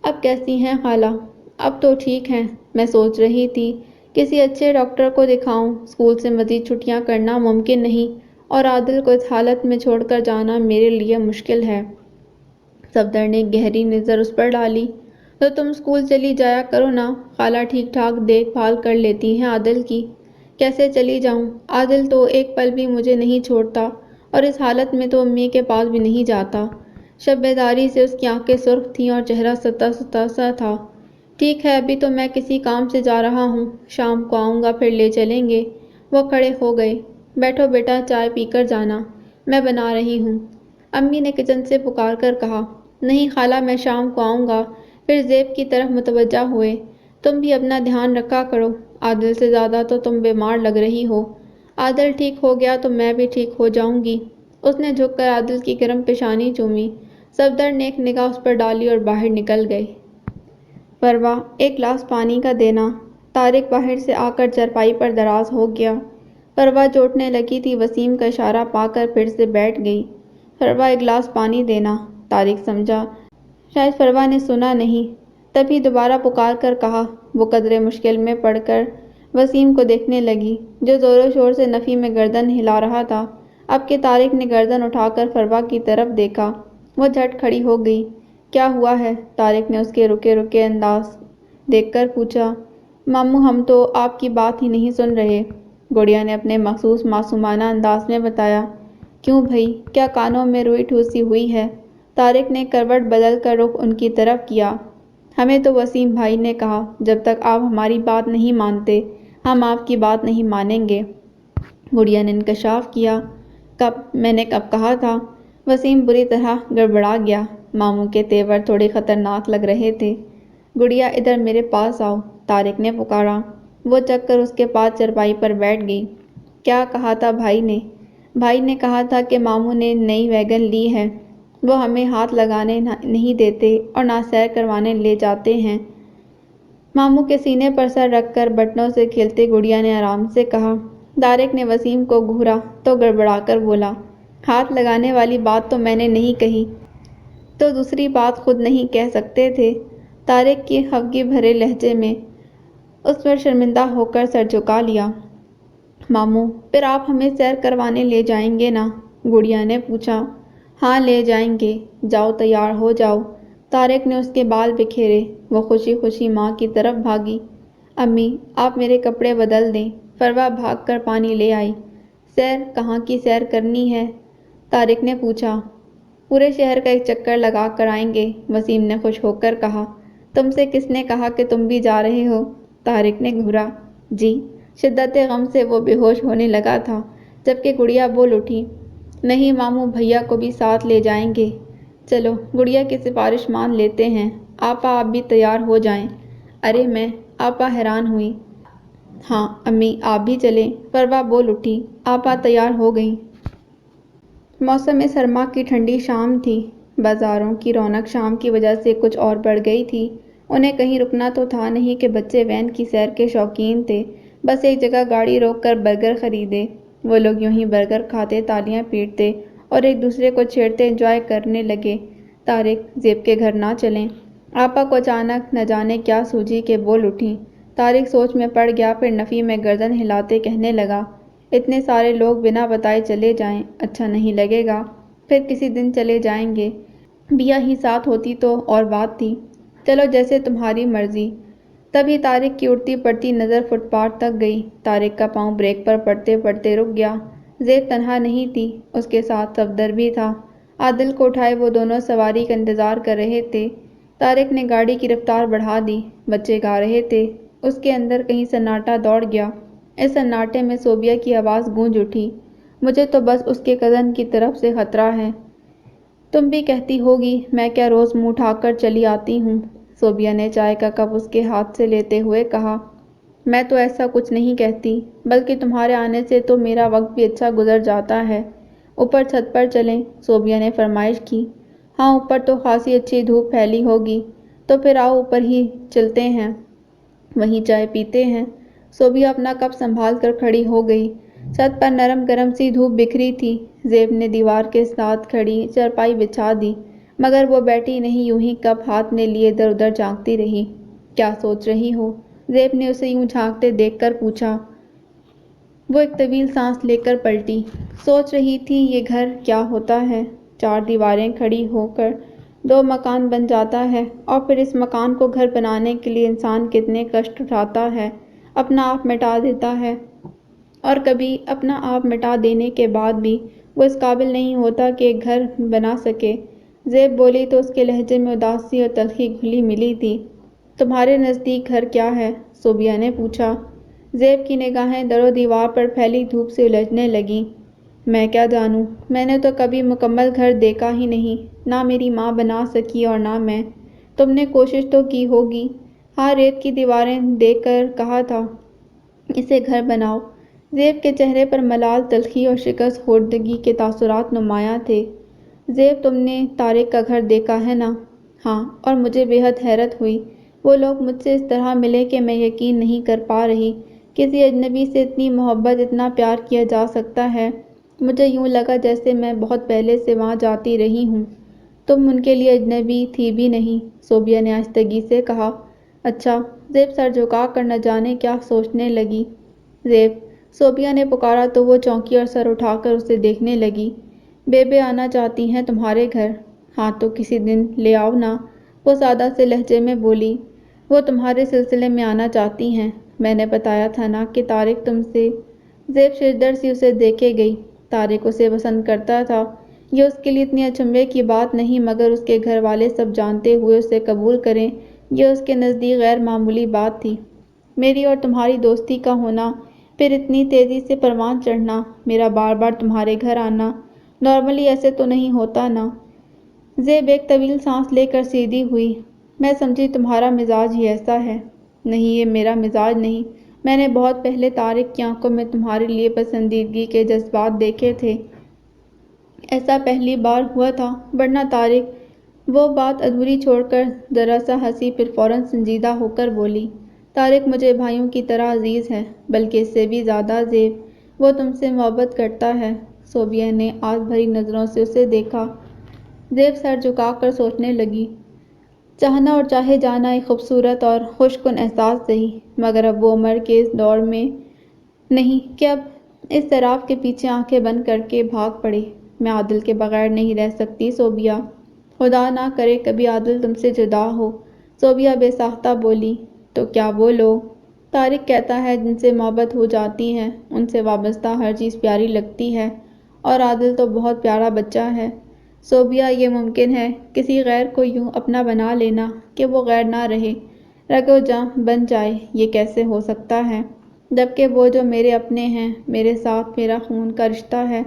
اب کیسی ہیں خالہ؟ اب تو ٹھیک ہیں، میں سوچ رہی تھی کسی اچھے ڈاکٹر کو دکھاؤں، اسکول سے مزید چھٹیاں کرنا ممکن نہیں اور عادل کو اس حالت میں چھوڑ کر جانا میرے لیے مشکل ہے۔ صفدر نے گہری نظر اس پر ڈالی۔ تو تم اسکول چلی جایا کرو نا، خالہ ٹھیک ٹھاک دیکھ بھال کر لیتی ہیں عادل کی۔ کیسے چلی جاؤں؟ عادل تو ایک پل بھی مجھے نہیں چھوڑتا اور اس حالت میں تو امی کے پاس بھی نہیں جاتا۔ شب بیداری سے اس کی آنکھیں سرخ تھیں اور چہرہ ستا ستا سا تھا۔ ٹھیک ہے، ابھی تو میں کسی کام سے جا رہا ہوں، شام کو آؤں گا پھر لے چلیں گے۔ وہ کھڑے ہو گئے۔ بیٹھو بیٹا، چائے پی کر جانا، میں بنا رہی ہوں، امی نے کچن سے پکار کر کہا۔ نہیں خالہ، میں شام کو آؤں گا۔ پھر زیب کی طرف متوجہ ہوئے۔ تم بھی اپنا دھیان رکھا کرو، عادل سے زیادہ تو تم بیمار لگ رہی ہو۔ عادل ٹھیک ہو گیا تو میں بھی ٹھیک ہو جاؤں گی، اس نے جھک کر عادل کی گرم پیشانی چومی۔ صفدر نے ایک نگاہ اس پر ڈالی اور باہر نکل گئے۔ پروا، ایک گلاس پانی کا دینا۔ طارق باہر سے آ کر چارپائی پر دراز ہو گیا۔ پروا چوٹنے لگی تھی، وسیم کا اشارہ پا کر پھر سے بیٹھ گئی۔ پروا، ایک گلاس پانی دینا، طارق سمجھا شاید پروا نے سنا نہیں، تبھی دوبارہ پکار کر کہا۔ وہ قدرے مشکل میں پڑ کر وسیم کو دیکھنے لگی جو زور و شور سے نفی میں گردن ہلا رہا تھا۔ اب کہ طارق نے گردن اٹھا کر پروا کی طرف دیکھا، وہ جھٹ کھڑی ہو گئی۔ کیا ہوا ہے؟ طارق نے اس کے رکے رکے انداز دیکھ کر پوچھا۔ ماموں، ہم تو آپ کی بات ہی نہیں سن رہے، گڑیا نے اپنے مخصوص معصومانہ انداز میں بتایا۔ کیوں بھئی، کیا کانوں میں روئی ٹھوسی ہوئی ہے؟ طارق نے کروٹ بدل کر رخ ان کی طرف کیا۔ ہمیں تو وسیم بھائی نے کہا جب تک آپ ہماری بات نہیں مانتے ہم آپ کی بات نہیں مانیں گے، گڑیا نے انکشاف کیا۔ کب؟ میں نے کب کہا تھا؟ وسیم بری طرح گڑبڑا گیا۔ ماموں کے تیور تھوڑے خطرناک لگ رہے تھے۔ گڑیا، ادھر میرے پاس آؤ، طارق نے پکارا۔ وہ چک کر اس کے پاس چارپائی پر بیٹھ گئی۔ کیا کہا تھا بھائی نے؟ بھائی نے کہا تھا کہ ماموں نے نئی ویگن لی ہے، وہ ہمیں ہاتھ لگانے نہیں دیتے اور نہ سیر کروانے لے جاتے ہیں۔ ماموں کے سینے پر سر رکھ کر بٹنوں سے کھیلتے گڑیا نے آرام سے کہا۔ طارق نے وسیم کو گھورا تو گڑبڑا کر بولا، ہاتھ لگانے والی بات تو میں نے نہیں کہی، تو دوسری بات خود نہیں کہہ سکتے تھے؟ طارق کی خفگی بھرے لہجے میں اس پر شرمندہ ہو کر سر جھکا لیا۔ ماموں، پھر آپ ہمیں سیر کروانے لے جائیں گے نا؟ گڑیا نے پوچھا۔ ہاں لے جائیں گے، جاؤ تیار ہو جاؤ۔ طارق نے اس کے بال بکھیرے، وہ خوشی خوشی ماں کی طرف بھاگی۔ امی، آپ میرے کپڑے بدل دیں، پروا بھاگ کر پانی لے آئی۔ سیر؟ کہاں کی سیر کرنی ہے؟ طارق نے پوچھا۔ پورے شہر کا ایک چکر لگا کر آئیں گے، وسیم نے خوش ہو کر کہا۔ تم سے کس نے کہا کہ تم بھی جا رہے ہو؟ طارق نے گھورا۔ جی، شدت غم سے وہ بے ہوش ہونے لگا تھا، جبکہ گڑیا بول اٹھی۔ نہیں ماموں، بھیا کو بھی ساتھ لے جائیں گے۔ چلو، گڑیا کی سفارش مان لیتے ہیں، آپا آپ بھی تیار ہو جائیں۔ ارے میں؟ آپا حیران ہوئی۔ ہاں امی، آپ بھی چلیں، پروا بول اٹھی۔ آپا تیار ہو گئیں۔ موسم سرما کی ٹھنڈی شام تھی۔ بازاروں کی رونق شام کی وجہ سے کچھ اور بڑھ گئی تھی۔ انہیں کہیں رکنا تو تھا نہیں کہ بچے وین کی سیر کے شوقین تھے، بس ایک جگہ گاڑی روک کر برگر خریدے۔ وہ لوگ یوں ہی برگر کھاتے، تالیاں پیٹتے اور ایک دوسرے کو چھیڑتے انجوائے کرنے لگے۔ طارق، زیب کے گھر نہ چلیں؟ آپا کو اچانک نہ جانے کیا سوجی کہ بول اٹھیں۔ طارق سوچ میں پڑ گیا، پھر نفی میں گردن ہلاتے کہنے لگا، اتنے سارے لوگ بنا بتائے چلے جائیں، اچھا نہیں لگے گا، پھر کسی دن چلے جائیں گے، بیا ہی ساتھ ہوتی تو اور بات تھی، چلو جیسے تمہاری مرضی۔ تبھی طارق کی اڑتی پڑتی نظر فٹ پاتھ تک گئی۔ طارق کا پاؤں بریک پر پڑتے پڑتے رک گیا۔ زیب تنہا نہیں تھی، اس کے ساتھ صفدر بھی تھا۔ عادل کو اٹھائے وہ دونوں سواری کا انتظار کر رہے تھے۔ طارق نے گاڑی کی رفتار بڑھا دی۔ بچے گا رہے تھے۔ اس کے اندر کہیں سناٹا دوڑ گیا۔ اس سناٹے میں صوبیہ کی آواز گونج اٹھی، مجھے تو بس اس کے کزن کی طرف سے خطرہ ہے۔ تم بھی کہتی ہوگی، میں کیا روز منہ اٹھا کر چلی آتی ہوں؟ صوبیہ نے چائے کا کپ اس کے ہاتھ سے لیتے ہوئے کہا۔ میں تو ایسا کچھ نہیں کہتی، بلکہ تمہارے آنے سے تو میرا وقت بھی اچھا گزر جاتا ہے۔ اوپر چھت پر چلیں؟ صوبیہ نے فرمائش کی۔ ہاں، اوپر تو خاصی اچھی دھوپ پھیلی ہوگی، تو پھر آؤ اوپر ہی چلتے ہیں، وہیں چائے پیتے ہیں۔ صوبیہ اپنا کپ سنبھال کر کھڑی ہو گئی۔ چھت پر نرم گرم سی دھوپ بکھری تھی۔ زیب نے دیوار کے ساتھ کھڑی چارپائی بچھا دی، مگر وہ بیٹھی نہیں، یوں ہی کپ ہاتھ میں لیے ادھر ادھر جھانکتی رہی۔ کیا سوچ رہی ہو؟ زیب نے اسے یوں جھانکتے دیکھ کر پوچھا۔ وہ ایک طویل سانس لے کر پلٹی۔ سوچ رہی تھی یہ گھر کیا ہوتا ہے؟ 4 دیواریں کھڑی ہو کر 2 مکان بن جاتا ہے، اور پھر اس مکان کو گھر بنانے کے لیے انسان کتنے کشٹ اٹھاتا ہے، اپنا آپ مٹا دیتا ہے، اور کبھی اپنا آپ مٹا دینے کے بعد بھی وہ اس قابل نہیں ہوتا کہ ایک گھر بنا سکے۔ زیب بولی تو اس کے لہجے میں اداسی اور تلخی گھلی ملی تھی۔ تمہارے نزدیک گھر کیا ہے؟ صوبیہ نے پوچھا۔ زیب کی نگاہیں در و دیوار پر پھیلی دھوپ سے الجھنے لگیں۔ میں کیا جانوں، میں نے تو کبھی مکمل گھر دیکھا ہی نہیں، نہ میری ماں بنا سکی اور نہ میں۔ تم نے کوشش تو کی ہوگی۔ ہاں، ریت کی دیواریں دیکھ کر کہا تھا اسے گھر بناؤ۔ زیب کے چہرے پر ملال، تلخی اور شکست خوردگی کے تاثرات نمایاں تھے۔ زیب، تم نے طارق کا گھر دیکھا ہے نا؟ ہاں، اور مجھے بے حد حیرت ہوئی۔ وہ لوگ مجھ سے اس طرح ملے کہ میں یقین نہیں کر پا رہی۔ کسی اجنبی سے اتنی محبت، اتنا پیار کیا جا سکتا ہے۔ مجھے یوں لگا جیسے میں بہت پہلے سے وہاں جاتی رہی ہوں۔ تم ان کے لیے اجنبی تھی بھی نہیں، صوبیہ نے آہستگی سے کہا۔ اچھا۔ زیب سر جھکا کر نہ جانے کیا سوچنے لگی۔ زیب، صوبیہ نے پکارا تو وہ چونکی اور سر اٹھا کر اسے دیکھنے لگی۔ بے آنا چاہتی ہیں تمہارے گھر؟ ہاں تو کسی دن لے آؤ نا، وہ سادہ سے لہجے میں بولی۔ وہ تمہارے سلسلے میں آنا چاہتی ہیں، میں نے بتایا تھا نا کہ طارق تم سے۔ زیب ششدر سی اسے دیکھے گئی۔ طارق اسے پسند کرتا تھا، یہ اس کے لیے اتنی اچنبھے کی بات نہیں، مگر اس کے گھر والے سب جانتے ہوئے اسے قبول کریں، یہ اس کے نزدیک غیر معمولی بات تھی۔ میری اور تمہاری دوستی کا ہونا، پھر اتنی تیزی سے پروان چڑھنا، میرا بار بار تمہارے گھر آنا، نارملی ایسے تو نہیں ہوتا نا۔ زیب ایک طویل سانس لے کر سیدھی ہوئی۔ میں سمجھی تمہارا مزاج ہی ایسا ہے۔ نہیں، یہ میرا مزاج نہیں، میں نے بہت پہلے طارق کی آنکھوں میں تمہارے لیے پسندیدگی کے جذبات دیکھے تھے، ایسا پہلی بار ہوا تھا، ورنہ طارق۔ وہ بات ادھوری چھوڑ کر ذرا سا ہنسی، پھر فوراً سنجیدہ ہو کر بولی۔ طارق مجھے بھائیوں کی طرح عزیز ہے، بلکہ اس سے بھی زیادہ زیب، وہ تم سے محبت کرتا ہے۔ صوبیہ نے آس بھری نظروں سے اسے دیکھا۔ زیب سر جھکا کر سوچنے لگی۔ چاہنا اور چاہے جانا ایک خوبصورت اور خوش کن احساس سہی، مگر اب وہ عمر کے اس دور میں نہیں کہ اب اضطراب کے پیچھے آنکھیں بند کر کے بھاگ پڑے۔ میں عادل کے بغیر نہیں رہ سکتی صوبیہ، خدا نہ کرے کبھی عادل تم سے جدا ہو۔ صوبیہ بے ساختہ بولی۔ تو کیا وہ لوگ؟ طارق کہتا ہے جن سے محبت ہو جاتی ہے ان سے وابستہ ہر چیز پیاری لگتی ہے، اور عادل تو بہت پیارا بچہ ہے۔ صوبیہ، یہ ممکن ہے کسی غیر کو یوں اپنا بنا لینا کہ وہ غیر نہ رہے، رگو جاں بن جائے، یہ کیسے ہو سکتا ہے؟ جبکہ وہ جو میرے اپنے ہیں، میرے ساتھ میرا خون کا رشتہ ہے،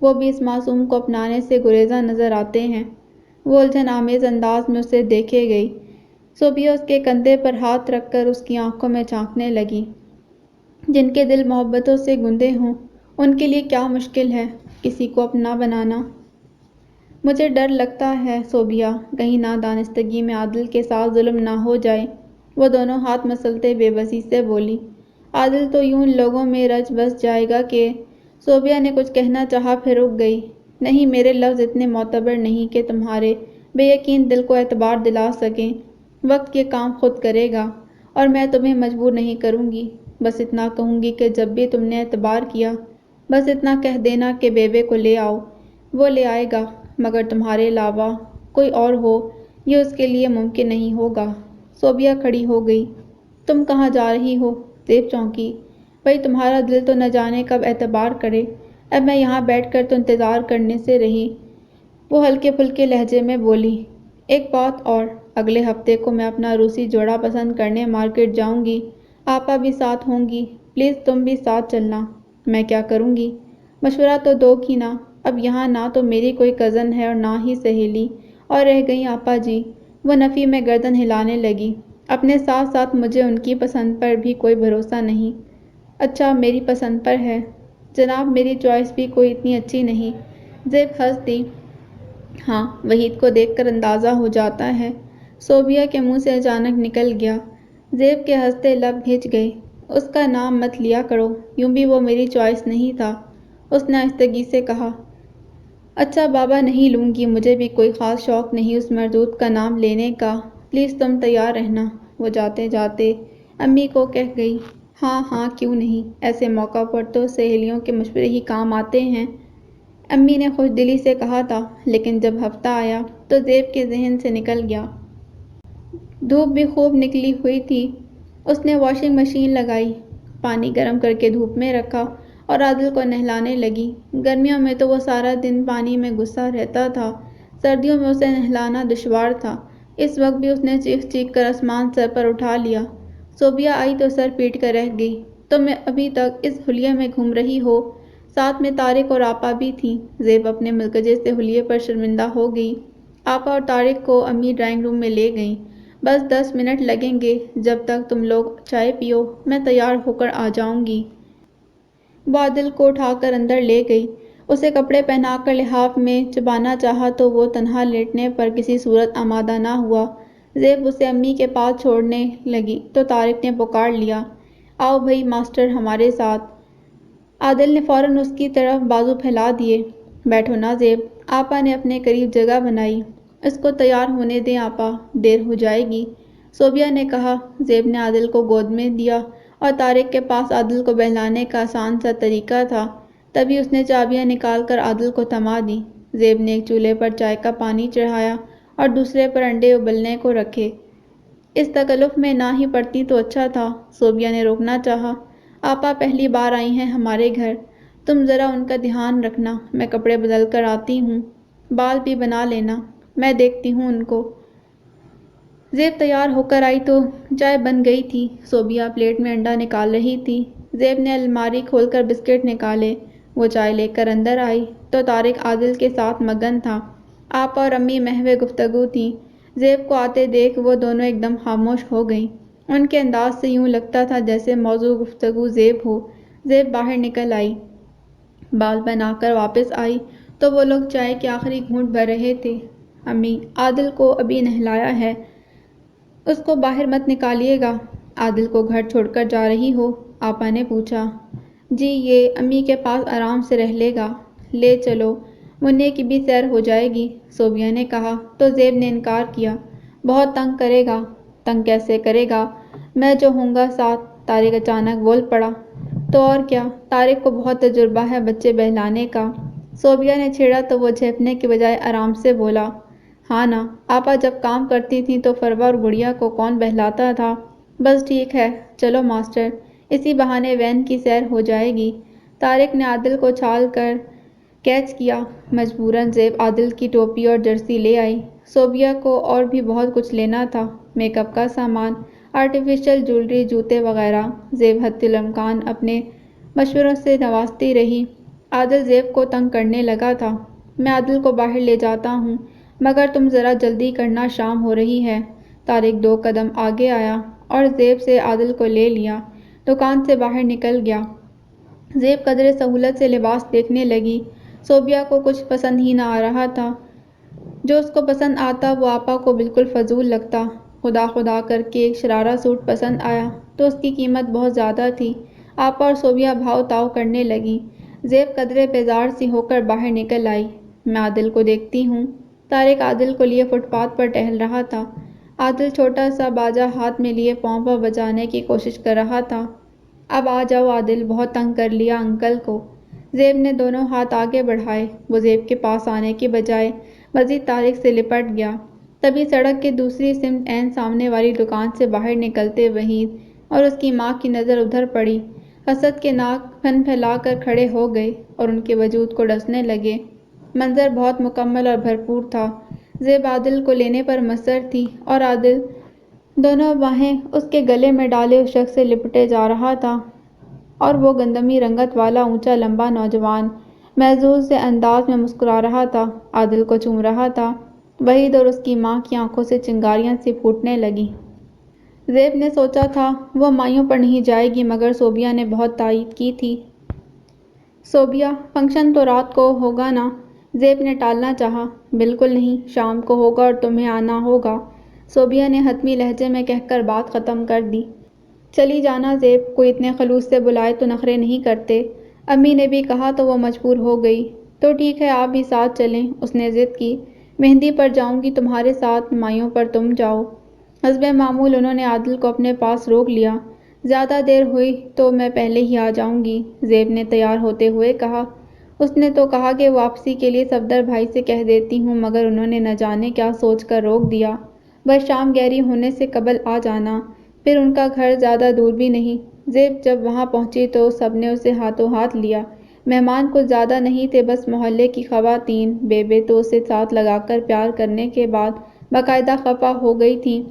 وہ بھی اس معصوم کو اپنانے سے گریزاں نظر آتے ہیں۔ وہ الجھن آمیز انداز میں اسے دیکھے گئی۔ صوبیہ اس کے کندھے پر ہاتھ رکھ کر اس کی آنکھوں میں جھانکنے لگی۔ جن کے دل محبتوں سے گندے ہوں، ان کے لیے کیا مشکل ہے کسی کو اپنا بنانا؟ مجھے ڈر لگتا ہے صوبیہ، کہیں نادانستگی میں عادل کے ساتھ ظلم نہ ہو جائے۔ وہ دونوں ہاتھ مسلتے بے بسی سے بولی۔ عادل تو یوں ان لوگوں میں رچ بس جائے گا کہ… صوبیہ نے کچھ کہنا چاہا، پھر رک گئی۔ نہیں، میرے لفظ اتنے معتبر نہیں کہ تمہارے بے یقین دل کو اعتبار دلا سکیں۔ وقت یہ کام خود کرے گا، اور میں تمہیں مجبور نہیں کروں گی۔ بس اتنا کہوں گی کہ جب بھی تم نے اعتبار کیا، بس اتنا کہہ دینا کہ بیبے کو لے آؤ، وہ لے آئے گا، مگر تمہارے علاوہ کوئی اور ہو، یہ اس کے لیے ممکن نہیں ہوگا۔ صوبیہ کھڑی ہو گئی۔ تم کہاں جا رہی ہو؟ زیب چونکی۔ بھئی تمہارا دل تو نہ جانے کب اعتبار کرے، اب میں یہاں بیٹھ کر تو انتظار کرنے سے رہی۔ وہ ہلکے پھلکے لہجے میں بولی۔ ایک بات اور، اگلے ہفتے کو میں اپنا روسی جوڑا پسند کرنے مارکیٹ جاؤں گی، آپا بھی ساتھ ہوں گی، پلیز تم بھی ساتھ چلنا۔ میں کیا کروں گی؟ مشورہ تو دو گی نا، اب یہاں نہ تو میری کوئی کزن ہے اور نہ ہی سہیلی، اور رہ گئیں آپا جی، وہ نفی میں گردن ہلانے لگی، اپنے ساتھ ساتھ مجھے ان کی پسند پر بھی کوئی بھروسہ نہیں۔ اچھا، میری پسند پر ہے؟ جناب، میری چوائس بھی کوئی اتنی اچھی نہیں۔ زیب ہنس دی۔ ہاں، وحید کو دیکھ کر اندازہ ہو جاتا ہے۔ صوبیہ کے منہ سے اچانک نکل گیا۔ زیب کے ہنستے لب بھیج گئے۔ اس کا نام مت لیا کرو، یوں بھی وہ میری چوائس نہیں تھا، اس نے آہستگی سے کہا۔ اچھا بابا نہیں لوں گی، مجھے بھی کوئی خاص شوق نہیں اس مردود کا نام لینے کا، پلیز تم تیار رہنا۔ وہ جاتے جاتے امی کو کہہ گئی۔ ہاں ہاں کیوں نہیں، ایسے موقع پر تو سہیلیوں کے مشورے ہی کام آتے ہیں، امی نے خوش دلی سے کہا تھا، لیکن جب ہفتہ آیا تو زیب کے ذہن سے نکل گیا۔ دھوپ بھی خوب نکلی ہوئی تھی۔ اس نے واشنگ مشین لگائی، پانی گرم کر کے دھوپ میں رکھا اور عادل کو نہلانے لگی۔ گرمیوں میں تو وہ سارا دن پانی میں گھسا رہتا تھا، سردیوں میں اسے نہلانا دشوار تھا۔ اس وقت بھی اس نے چیخ چیخ کر آسمان سر پر اٹھا لیا۔ صوبیہ آئی تو سر پیٹ کر رہ گئی۔ تم ابھی تک اس حلیے میں گھوم رہی ہو؟ ساتھ میں طارق اور آپا بھی تھیں۔ زیب اپنے ملکجے سے حلیے پر شرمندہ ہو گئی۔ آپا اور طارق کو امی ڈرائنگ روم میں لے گئیں۔ بس 10 منٹ لگیں گے، جب تک تم لوگ چائے پیو میں تیار ہو کر آ جاؤں گی۔ وہ عادل کو اٹھا کر اندر لے گئی۔ اسے کپڑے پہنا کر لحاف میں چبانا چاہا تو وہ تنہا لیٹنے پر کسی صورت آمادہ نہ ہوا۔ زیب اسے امی کے پاس چھوڑنے لگی تو طارق نے پکار لیا، آؤ بھئی ماسٹر ہمارے ساتھ۔ عادل نے فوراً اس کی طرف بازو پھیلا دیے۔ بیٹھو نا زیب، آپا نے اپنے قریب جگہ بنائی۔ اس کو تیار ہونے دیں آپا، دیر ہو جائے گی، صوبیہ نے کہا۔ زیب نے عادل کو گود میں دیا اور طارق کے پاس عادل کو بہلانے کا آسان سا طریقہ تھا، تبھی اس نے چابیاں نکال کر عادل کو تھما دیں۔ زیب نے ایک چولہے پر چائے کا پانی چڑھایا اور دوسرے پر انڈے ابلنے کو رکھے۔ اس تکلف میں نہ ہی پڑتی تو اچھا تھا، صوبیہ نے روکنا چاہا۔ آپا پہلی بار آئی ہیں ہمارے گھر، تم ذرا ان کا دھیان رکھنا، میں کپڑے بدل کر آتی ہوں، بال بھی بنا لینا، میں دیکھتی ہوں ان کو۔ زیب تیار ہو کر آئی تو چائے بن گئی تھی۔ صوبیہ پلیٹ میں انڈا نکال رہی تھی۔ زیب نے الماری کھول کر بسکٹ نکالے۔ وہ چائے لے کر اندر آئی تو طارق عادل کے ساتھ مگن تھا۔ آپا اور امی محو گفتگو تھیں۔ زیب کو آتے دیکھ وہ دونوں ایک دم خاموش ہو گئیں۔ ان کے انداز سے یوں لگتا تھا جیسے موضوع گفتگو زیب ہو۔ زیب باہر نکل آئی، بال بنا کر واپس آئی تو وہ لوگ چائے کے آخری گھونٹ بھر رہے تھے۔ امی، عادل کو ابھی نہلایا ہے، اس کو باہر مت نکالیے گا۔ عادل کو گھر چھوڑ کر جا رہی ہو؟ آپا نے پوچھا۔ جی یہ امی کے پاس آرام سے رہ لے گا، لے چلو، منّے کی بھی سیر ہو جائے گی، صوبیہ نے کہا تو زیب نے انکار کیا۔ بہت تنگ کرے گا۔ تنگ کیسے کرے گا، میں جو ہوں گا ساتھ، طارق اچانک بول پڑا۔ تو اور کیا، طارق کو بہت تجربہ ہے بچے بہلانے کا، صوبیہ نے چھیڑا تو وہ جھپنے کے بجائے آرام سے بولا۔ ہاں نا، آپا جب کام کرتی تھیں تو فروا اور گڑیا کو کون بہلاتا تھا۔ بس ٹھیک ہے، چلو ماسٹر، اسی بہانے وین کی سیر ہو جائے گی۔ طارق نے عادل کو چھال کر کیچ کیا۔ مجبوراً زیب عادل کی ٹوپی اور جرسی لے آئی۔ صوبیہ کو اور بھی بہت کچھ لینا تھا، میک اپ کا سامان، آرٹیفیشل جولری، جوتے وغیرہ۔ زیب حتی الامکان اپنے مشوروں سے نوازتی رہی۔ عادل زیب کو تنگ کرنے لگا تھا۔ میں عادل کو باہر لے جاتا ہوں، مگر تم ذرا جلدی کرنا، شام ہو رہی ہے۔ طارق 2 قدم آگے آیا اور زیب سے عادل کو لے لیا، دکان سے باہر نکل گیا۔ زیب قدرے سہولت سے لباس دیکھنے لگی۔ صوبیہ کو کچھ پسند ہی نہ آ رہا تھا۔ جو اس کو پسند آتا وہ آپا کو بالکل فضول لگتا۔ خدا خدا کر کے ایک شرارہ سوٹ پسند آیا تو اس کی قیمت بہت زیادہ تھی۔ آپا اور صوبیہ بھاؤ تاؤ کرنے لگیں۔ زیب قدرے بیزار سی ہو کر باہر نکل آئی۔ میں عادل کو دیکھتی ہوں۔ طارق عادل کو لیے فٹ پاتھ پر ٹہل رہا تھا۔ عادل چھوٹا سا باجا ہاتھ میں لیے پاؤں پر بجانے کی کوشش کر رہا تھا۔ اب آ جاؤ عادل، بہت تنگ کر لیا انکل کو۔ زیب نے دونوں ہاتھ آگے بڑھائے۔ وہ زیب کے پاس آنے کی بجائے مزید طارق سے لپٹ گیا۔ تبھی سڑک کے دوسری سمت عین سامنے والی دکان سے باہر نکلتے وحید اور اس کی ماں کی نظر ادھر پڑی۔ حسد کے ناک پھن پھیلا کر کھڑے ہو گئے اور ان کے وجود کو ڈسنے لگے۔ منظر بہت مکمل اور بھرپور تھا۔ زیب عادل کو لینے پر مصر تھی اور عادل دونوں باہیں اس کے گلے میں ڈالے اس شخص سے لپٹے جا رہا تھا، اور وہ گندمی رنگت والا اونچا لمبا نوجوان محظوظ سے انداز میں مسکرا رہا تھا، عادل کو چوم رہا تھا۔ وحید اور اس کی ماں کی آنکھوں سے چنگاریاں سی پھوٹنے لگیں۔ زیب نے سوچا تھا وہ مائیوں پر نہیں جائے گی، مگر صوبیہ نے بہت تائید کی تھی۔ صوبیہ، فنکشن تو رات کو ہوگا نا؟ زیب نے ٹالنا چاہا۔ بالکل نہیں، شام کو ہوگا اور تمہیں آنا ہوگا۔ صوبیہ نے حتمی لہجے میں کہہ کر بات ختم کر دی۔ چلی جانا زیب، کوئی اتنے خلوص سے بلائے تو نخرے نہیں کرتے۔ امی نے بھی کہا تو وہ مجبور ہو گئی۔ تو ٹھیک ہے آپ بھی ساتھ چلیں، اس نے ضد کی۔ مہندی پر جاؤں گی تمہارے ساتھ، مائیوں پر تم جاؤ۔ حسب معمول انہوں نے عادل کو اپنے پاس روک لیا۔ زیادہ دیر ہوئی تو میں پہلے ہی آ جاؤں گی، زیب نے تیار ہوتے ہوئے کہا۔ اس نے تو کہا کہ واپسی کے لیے صفدر بھائی سے کہہ دیتی ہوں، مگر انہوں نے نہ جانے کیا سوچ کر روک دیا۔ بس شام گہری ہونے سے قبل آ جانا، پھر ان کا گھر زیادہ دور بھی نہیں۔ زیب جب وہاں پہنچی تو سب نے اسے ہاتھوں ہاتھ لیا۔ مہمان کچھ زیادہ نہیں تھے، بس محلے کی خواتین۔ بے تو اسے ساتھ لگا کر پیار کرنے کے بعد باقاعدہ خفا ہو گئی تھیں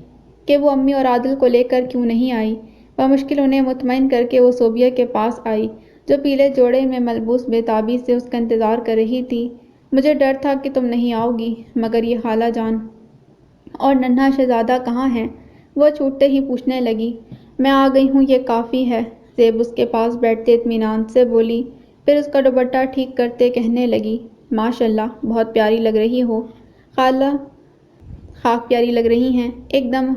کہ وہ امی اور عادل کو لے کر کیوں نہیں آئی۔ بمشکل انہیں مطمئن کر کے وہ صوبیہ کے پاس آئی، جو پیلے جوڑے میں ملبوس بے تابی سے اس کا انتظار کر رہی تھی۔ مجھے ڈر تھا کہ تم نہیں آؤ گی، مگر یہ خالہ جان اور ننھا شہزادہ کہاں ہیں؟ وہ چھوٹتے ہی پوچھنے لگی۔ میں آ گئی ہوں، یہ کافی ہے، زیب اس کے پاس بیٹھتے اطمینان سے بولی، پھر اس کا دوپٹہ ٹھیک کرتے کہنے لگی، ماشاء اللہ بہت پیاری لگ رہی ہو خالہ، خاک پیاری لگ رہی ہیں، ایک دم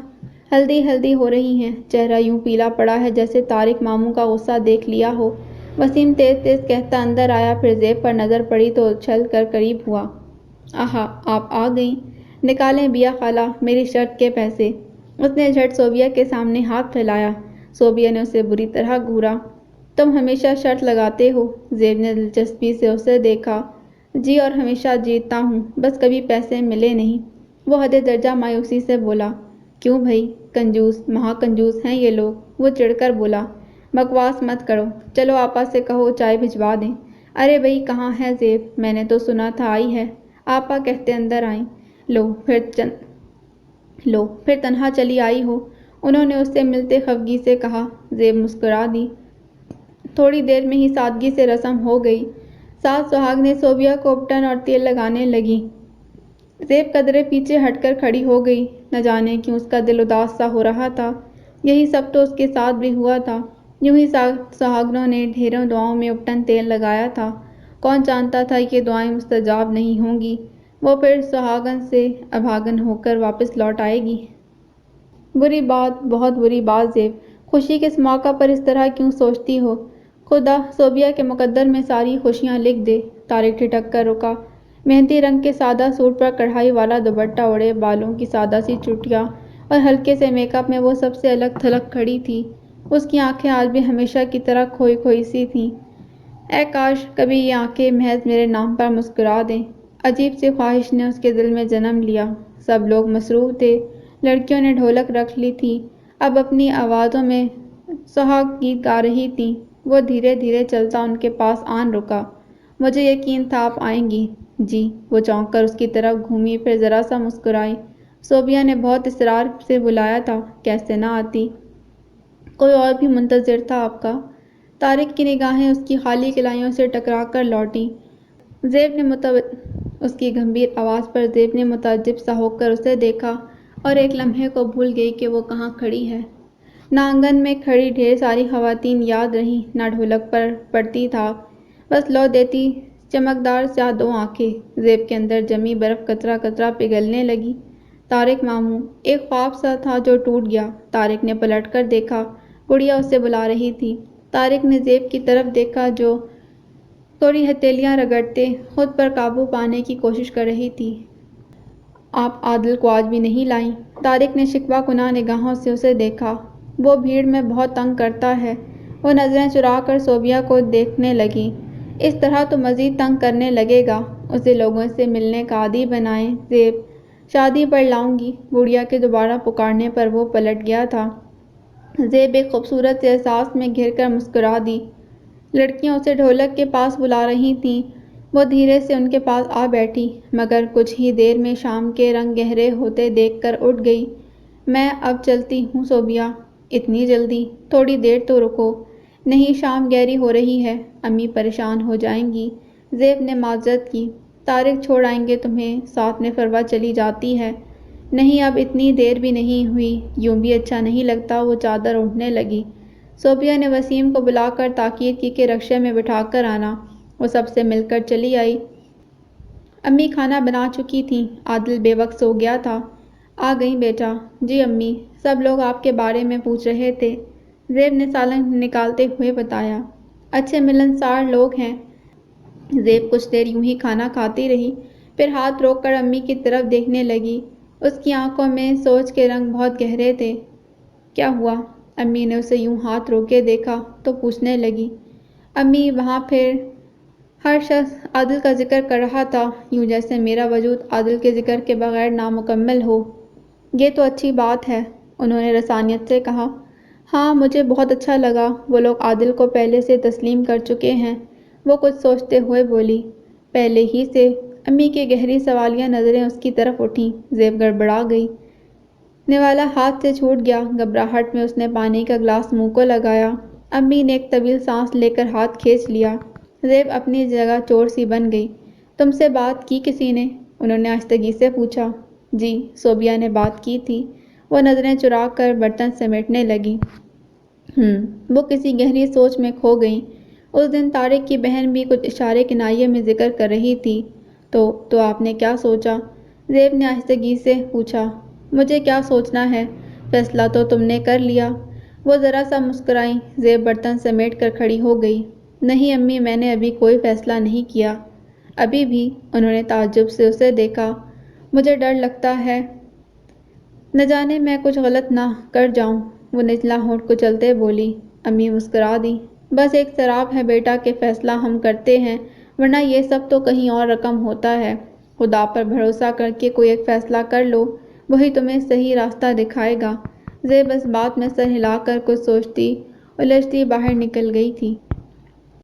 ہلدی ہلدی ہو رہی ہیں، چہرہ یوں پیلا پڑا ہے جیسے طارق ماموں کا غصہ دیکھ لیا ہو۔ وسیم تیز تیز کہتا اندر آیا، پھر زیب پر نظر پڑی تو اچھل کر قریب ہوا۔ آہا آپ آ گئیں، نکالیں بیا خالہ میری شرٹ کے پیسے۔ اس نے جھٹ صوبیہ کے سامنے ہاتھ پھیلایا۔ صوبیہ نے اسے بری طرح گھورا۔ تم ہمیشہ شرط لگاتے ہو؟ زیب نے دلچسپی سے اسے دیکھا۔ جی اور ہمیشہ جیتتا ہوں، بس کبھی پیسے ملے نہیں، وہ حد درجہ مایوسی سے بولا۔ کیوں بھئی؟ کنجوس، مہا کنجوس ہیں یہ لوگ، وہ چڑھ کر بولا۔ بکواس مت کرو، چلو آپا سے کہو چائے بھجوا دیں۔ ارے بھئی کہاں ہے زیب؟ میں نے تو سنا تھا آئی ہے، آپا کہتے اندر آئیں۔ لو پھر تنہا چلی آئی ہو، انہوں نے اس سے ملتے خفگی سے کہا۔ زیب مسکرا دی۔ تھوڑی دیر میں ہی سادگی سے رسم ہو گئی۔ ساس سہاگنیں صوبیہ کو اپٹن اور تیل لگانے لگیں۔ زیب قدرے پیچھے ہٹ کر کھڑی ہو گئی، نہ جانے کیوں اس کا دل اداس سا ہو رہا تھا۔ یہی سب تو اس کے ساتھ بھی ہوا تھا، یوں ہی سہاگنوں نے ڈھیروں دعاؤں میں اپٹن تیل لگایا تھا۔ کون جانتا تھا کہ دعائیں مستجاب نہیں ہوں گی، وہ پھر سہاگن سے ابھاگن ہو کر واپس لوٹ آئے گی۔ بری بات، بہت بری بات زیب، خوشی کے اس موقع پر اس طرح کیوں سوچتی ہو؟ خدا صوبیہ کے مقدر میں ساری خوشیاں لکھ دے۔ طارق ٹھٹک کر رکا۔ مہندی رنگ کے سادہ سوٹ پر کڑھائی والا دوپٹہ اوڑھے، بالوں کی سادہ سی چوٹیاں اور ہلکے سے میک اپ میں وہ سب سے الگ تھلگ کھڑی تھی۔ اس کی آنکھیں آج بھی ہمیشہ کی طرح کھوئی کھوئی سی تھیں۔ اے کاش کبھی یہ آنکھیں محض میرے نام پر مسکرا دیں۔ عجیب سی خواہش نے اس کے دل میں جنم لیا۔ سب لوگ مصروف تھے، لڑکیوں نے ڈھولک رکھ لی تھی، اب اپنی آوازوں میں سہاگ گیت گا رہی تھیں۔ وہ دھیرے دھیرے چلتا ان کے پاس آن رکا۔ مجھے یقین تھا آپ آئیں گی۔ جی، وہ چونک کر اس کی طرف گھومی، پھر ذرا سا مسکرائی۔ صوبیہ نے بہت اصرار سے بلایا تھا، کیسے نہ آتی، کوئی اور بھی منتظر تھا آپ کا۔ طارق کی نگاہیں اس کی خالی کلائیوں سے ٹکرا کر لوٹیں۔ اس کی گمبھیر آواز پر زیب نے متعجب سا ہو کر اسے دیکھا اور ایک لمحے کو بھول گئی کہ وہ کہاں کھڑی ہے۔ نہ آنگن میں کھڑی ڈھیر ساری خواتین یاد رہیں، نہ ڈھولک پر پڑتی تھاپ، بس لو دیتی چمکدار سیاہ دو آنکھیں۔ زیب کے اندر جمی برف قطرہ قطرہ پگھلنے لگی۔ طارق ماموں، ایک خواب سا تھا جو ٹوٹ گیا۔ طارق نے پلٹ کر دیکھا، گڑیا اسے بلا رہی تھی۔ طارق نے زیب کی طرف دیکھا جو تھوڑی ہتھیلیاں رگڑتے خود پر قابو پانے کی کوشش کر رہی تھی۔ آپ عادل کو آج بھی نہیں لائیں؟ طارق نے شکوہ کناں نگاہوں سے اسے دیکھا۔ وہ بھیڑ میں بہت تنگ کرتا ہے۔ وہ نظریں چرا کر صوبیہ کو دیکھنے لگیں۔ اس طرح تو مزید تنگ کرنے لگے گا، اسے لوگوں سے ملنے کا عادی بنائیں زیب، شادی پر لاؤں گی۔ گڑیا کے دوبارہ پکارنے پر وہ پلٹ گیا تھا۔ زیب ایک خوبصورت سے احساس میں گھر کر مسکرا دی۔ لڑکیاں اسے ڈھولک کے پاس بلا رہی تھیں، وہ دھیرے سے ان کے پاس آ بیٹھی، مگر کچھ ہی دیر میں شام کے رنگ گہرے ہوتے دیکھ کر اٹھ گئی۔ میں اب چلتی ہوں صوبیہ۔ اتنی جلدی؟ تھوڑی دیر تو رکو۔ نہیں، شام گہری ہو رہی ہے، امی پریشان ہو جائیں گی۔ زیب نے معذرت کی۔ طارق چھوڑ آئیں گے تمہیں، ساتھ میں فروا چلی جاتی ہے۔ نہیں، اب اتنی دیر بھی نہیں ہوئی، یوں بھی اچھا نہیں لگتا۔ وہ چادر اوڑھنے لگی۔ صوبیہ نے وسیم کو بلا کر تاکید کی کہ رکشے میں بٹھا کر آنا۔ وہ سب سے مل کر چلی آئی۔ امی کھانا بنا چکی تھیں، عادل بے وقت سو گیا تھا۔ آ گئی بیٹا؟ جی امی، سب لوگ آپ کے بارے میں پوچھ رہے تھے، زیب نے سالن نکالتے ہوئے بتایا۔ اچھے ملنسار لوگ ہیں۔ زیب کچھ دیر یوں ہی کھانا کھاتی رہی، پھر ہاتھ روک کر امی کی طرف دیکھنے لگی۔ اس کی آنکھوں میں سوچ کے رنگ بہت گہرے تھے۔ کیا ہوا؟ امی نے اسے یوں ہاتھ روکے دیکھا تو پوچھنے لگی۔ امی، وہاں پھر ہر شخص عادل کا ذکر کر رہا تھا، یوں جیسے میرا وجود عادل کے ذکر کے بغیر نامکمل ہو۔ یہ تو اچھی بات ہے، انہوں نے رسانیت سے کہا۔ ہاں، مجھے بہت اچھا لگا، وہ لوگ عادل کو پہلے سے تسلیم کر چکے ہیں، وہ کچھ سوچتے ہوئے بولی۔ پہلے ہی سے؟ امی کی گہری سوالیہ نظریں اس کی طرف اٹھیں۔ زیب گڑبڑا گئی۔ نوالا ہاتھ سے چھوٹ گیا۔ گھبراہٹ میں اس نے پانی کا گلاس منہ کو لگایا۔ امی نے ایک طویل سانس لے کر ہاتھ کھینچ لیا۔ زیب اپنی جگہ چور سی بن گئی۔ تم سے بات کی کسی نے؟ انہوں نے آہستگی سے پوچھا۔ جی، صوبیہ نے بات کی تھی۔ وہ نظریں چرا کر برتن سمیٹنے لگی۔ وہ کسی گہری سوچ میں کھو گئیں۔ اس دن طارق کی بہن بھی کچھ اشارے کنائے میں ذکر کر رہی تھی۔ تو آپ نے کیا سوچا؟ زیب نے آہستگی سے پوچھا۔ مجھے کیا سوچنا ہے؟ فیصلہ تو تم نے کر لیا۔ وہ ذرا سا مسکرائیں۔ زیب برتن سمیٹ کر کھڑی ہو گئی۔ نہیں امی، میں نے ابھی کوئی فیصلہ نہیں کیا۔ ابھی بھی؟ انہوں نے تعجب سے اسے دیکھا۔ مجھے ڈر لگتا ہے، نہ جانے میں کچھ غلط نہ کر جاؤں، وہ نچلا ہونٹ کچلتے بولی۔ امی مسکرا دیں۔ بس ایک سراب ہے بیٹا کہ فیصلہ ہم کرتے ہیں، ورنہ یہ سب تو کہیں اور رقم ہوتا ہے۔ خدا پر بھروسہ کر کے کوئی ایک فیصلہ کر لو، وہی تمہیں صحیح راستہ دکھائے گا۔ زیب اس بات میں سر ہلا کر کچھ سوچتی الجھتی باہر نکل گئی تھی۔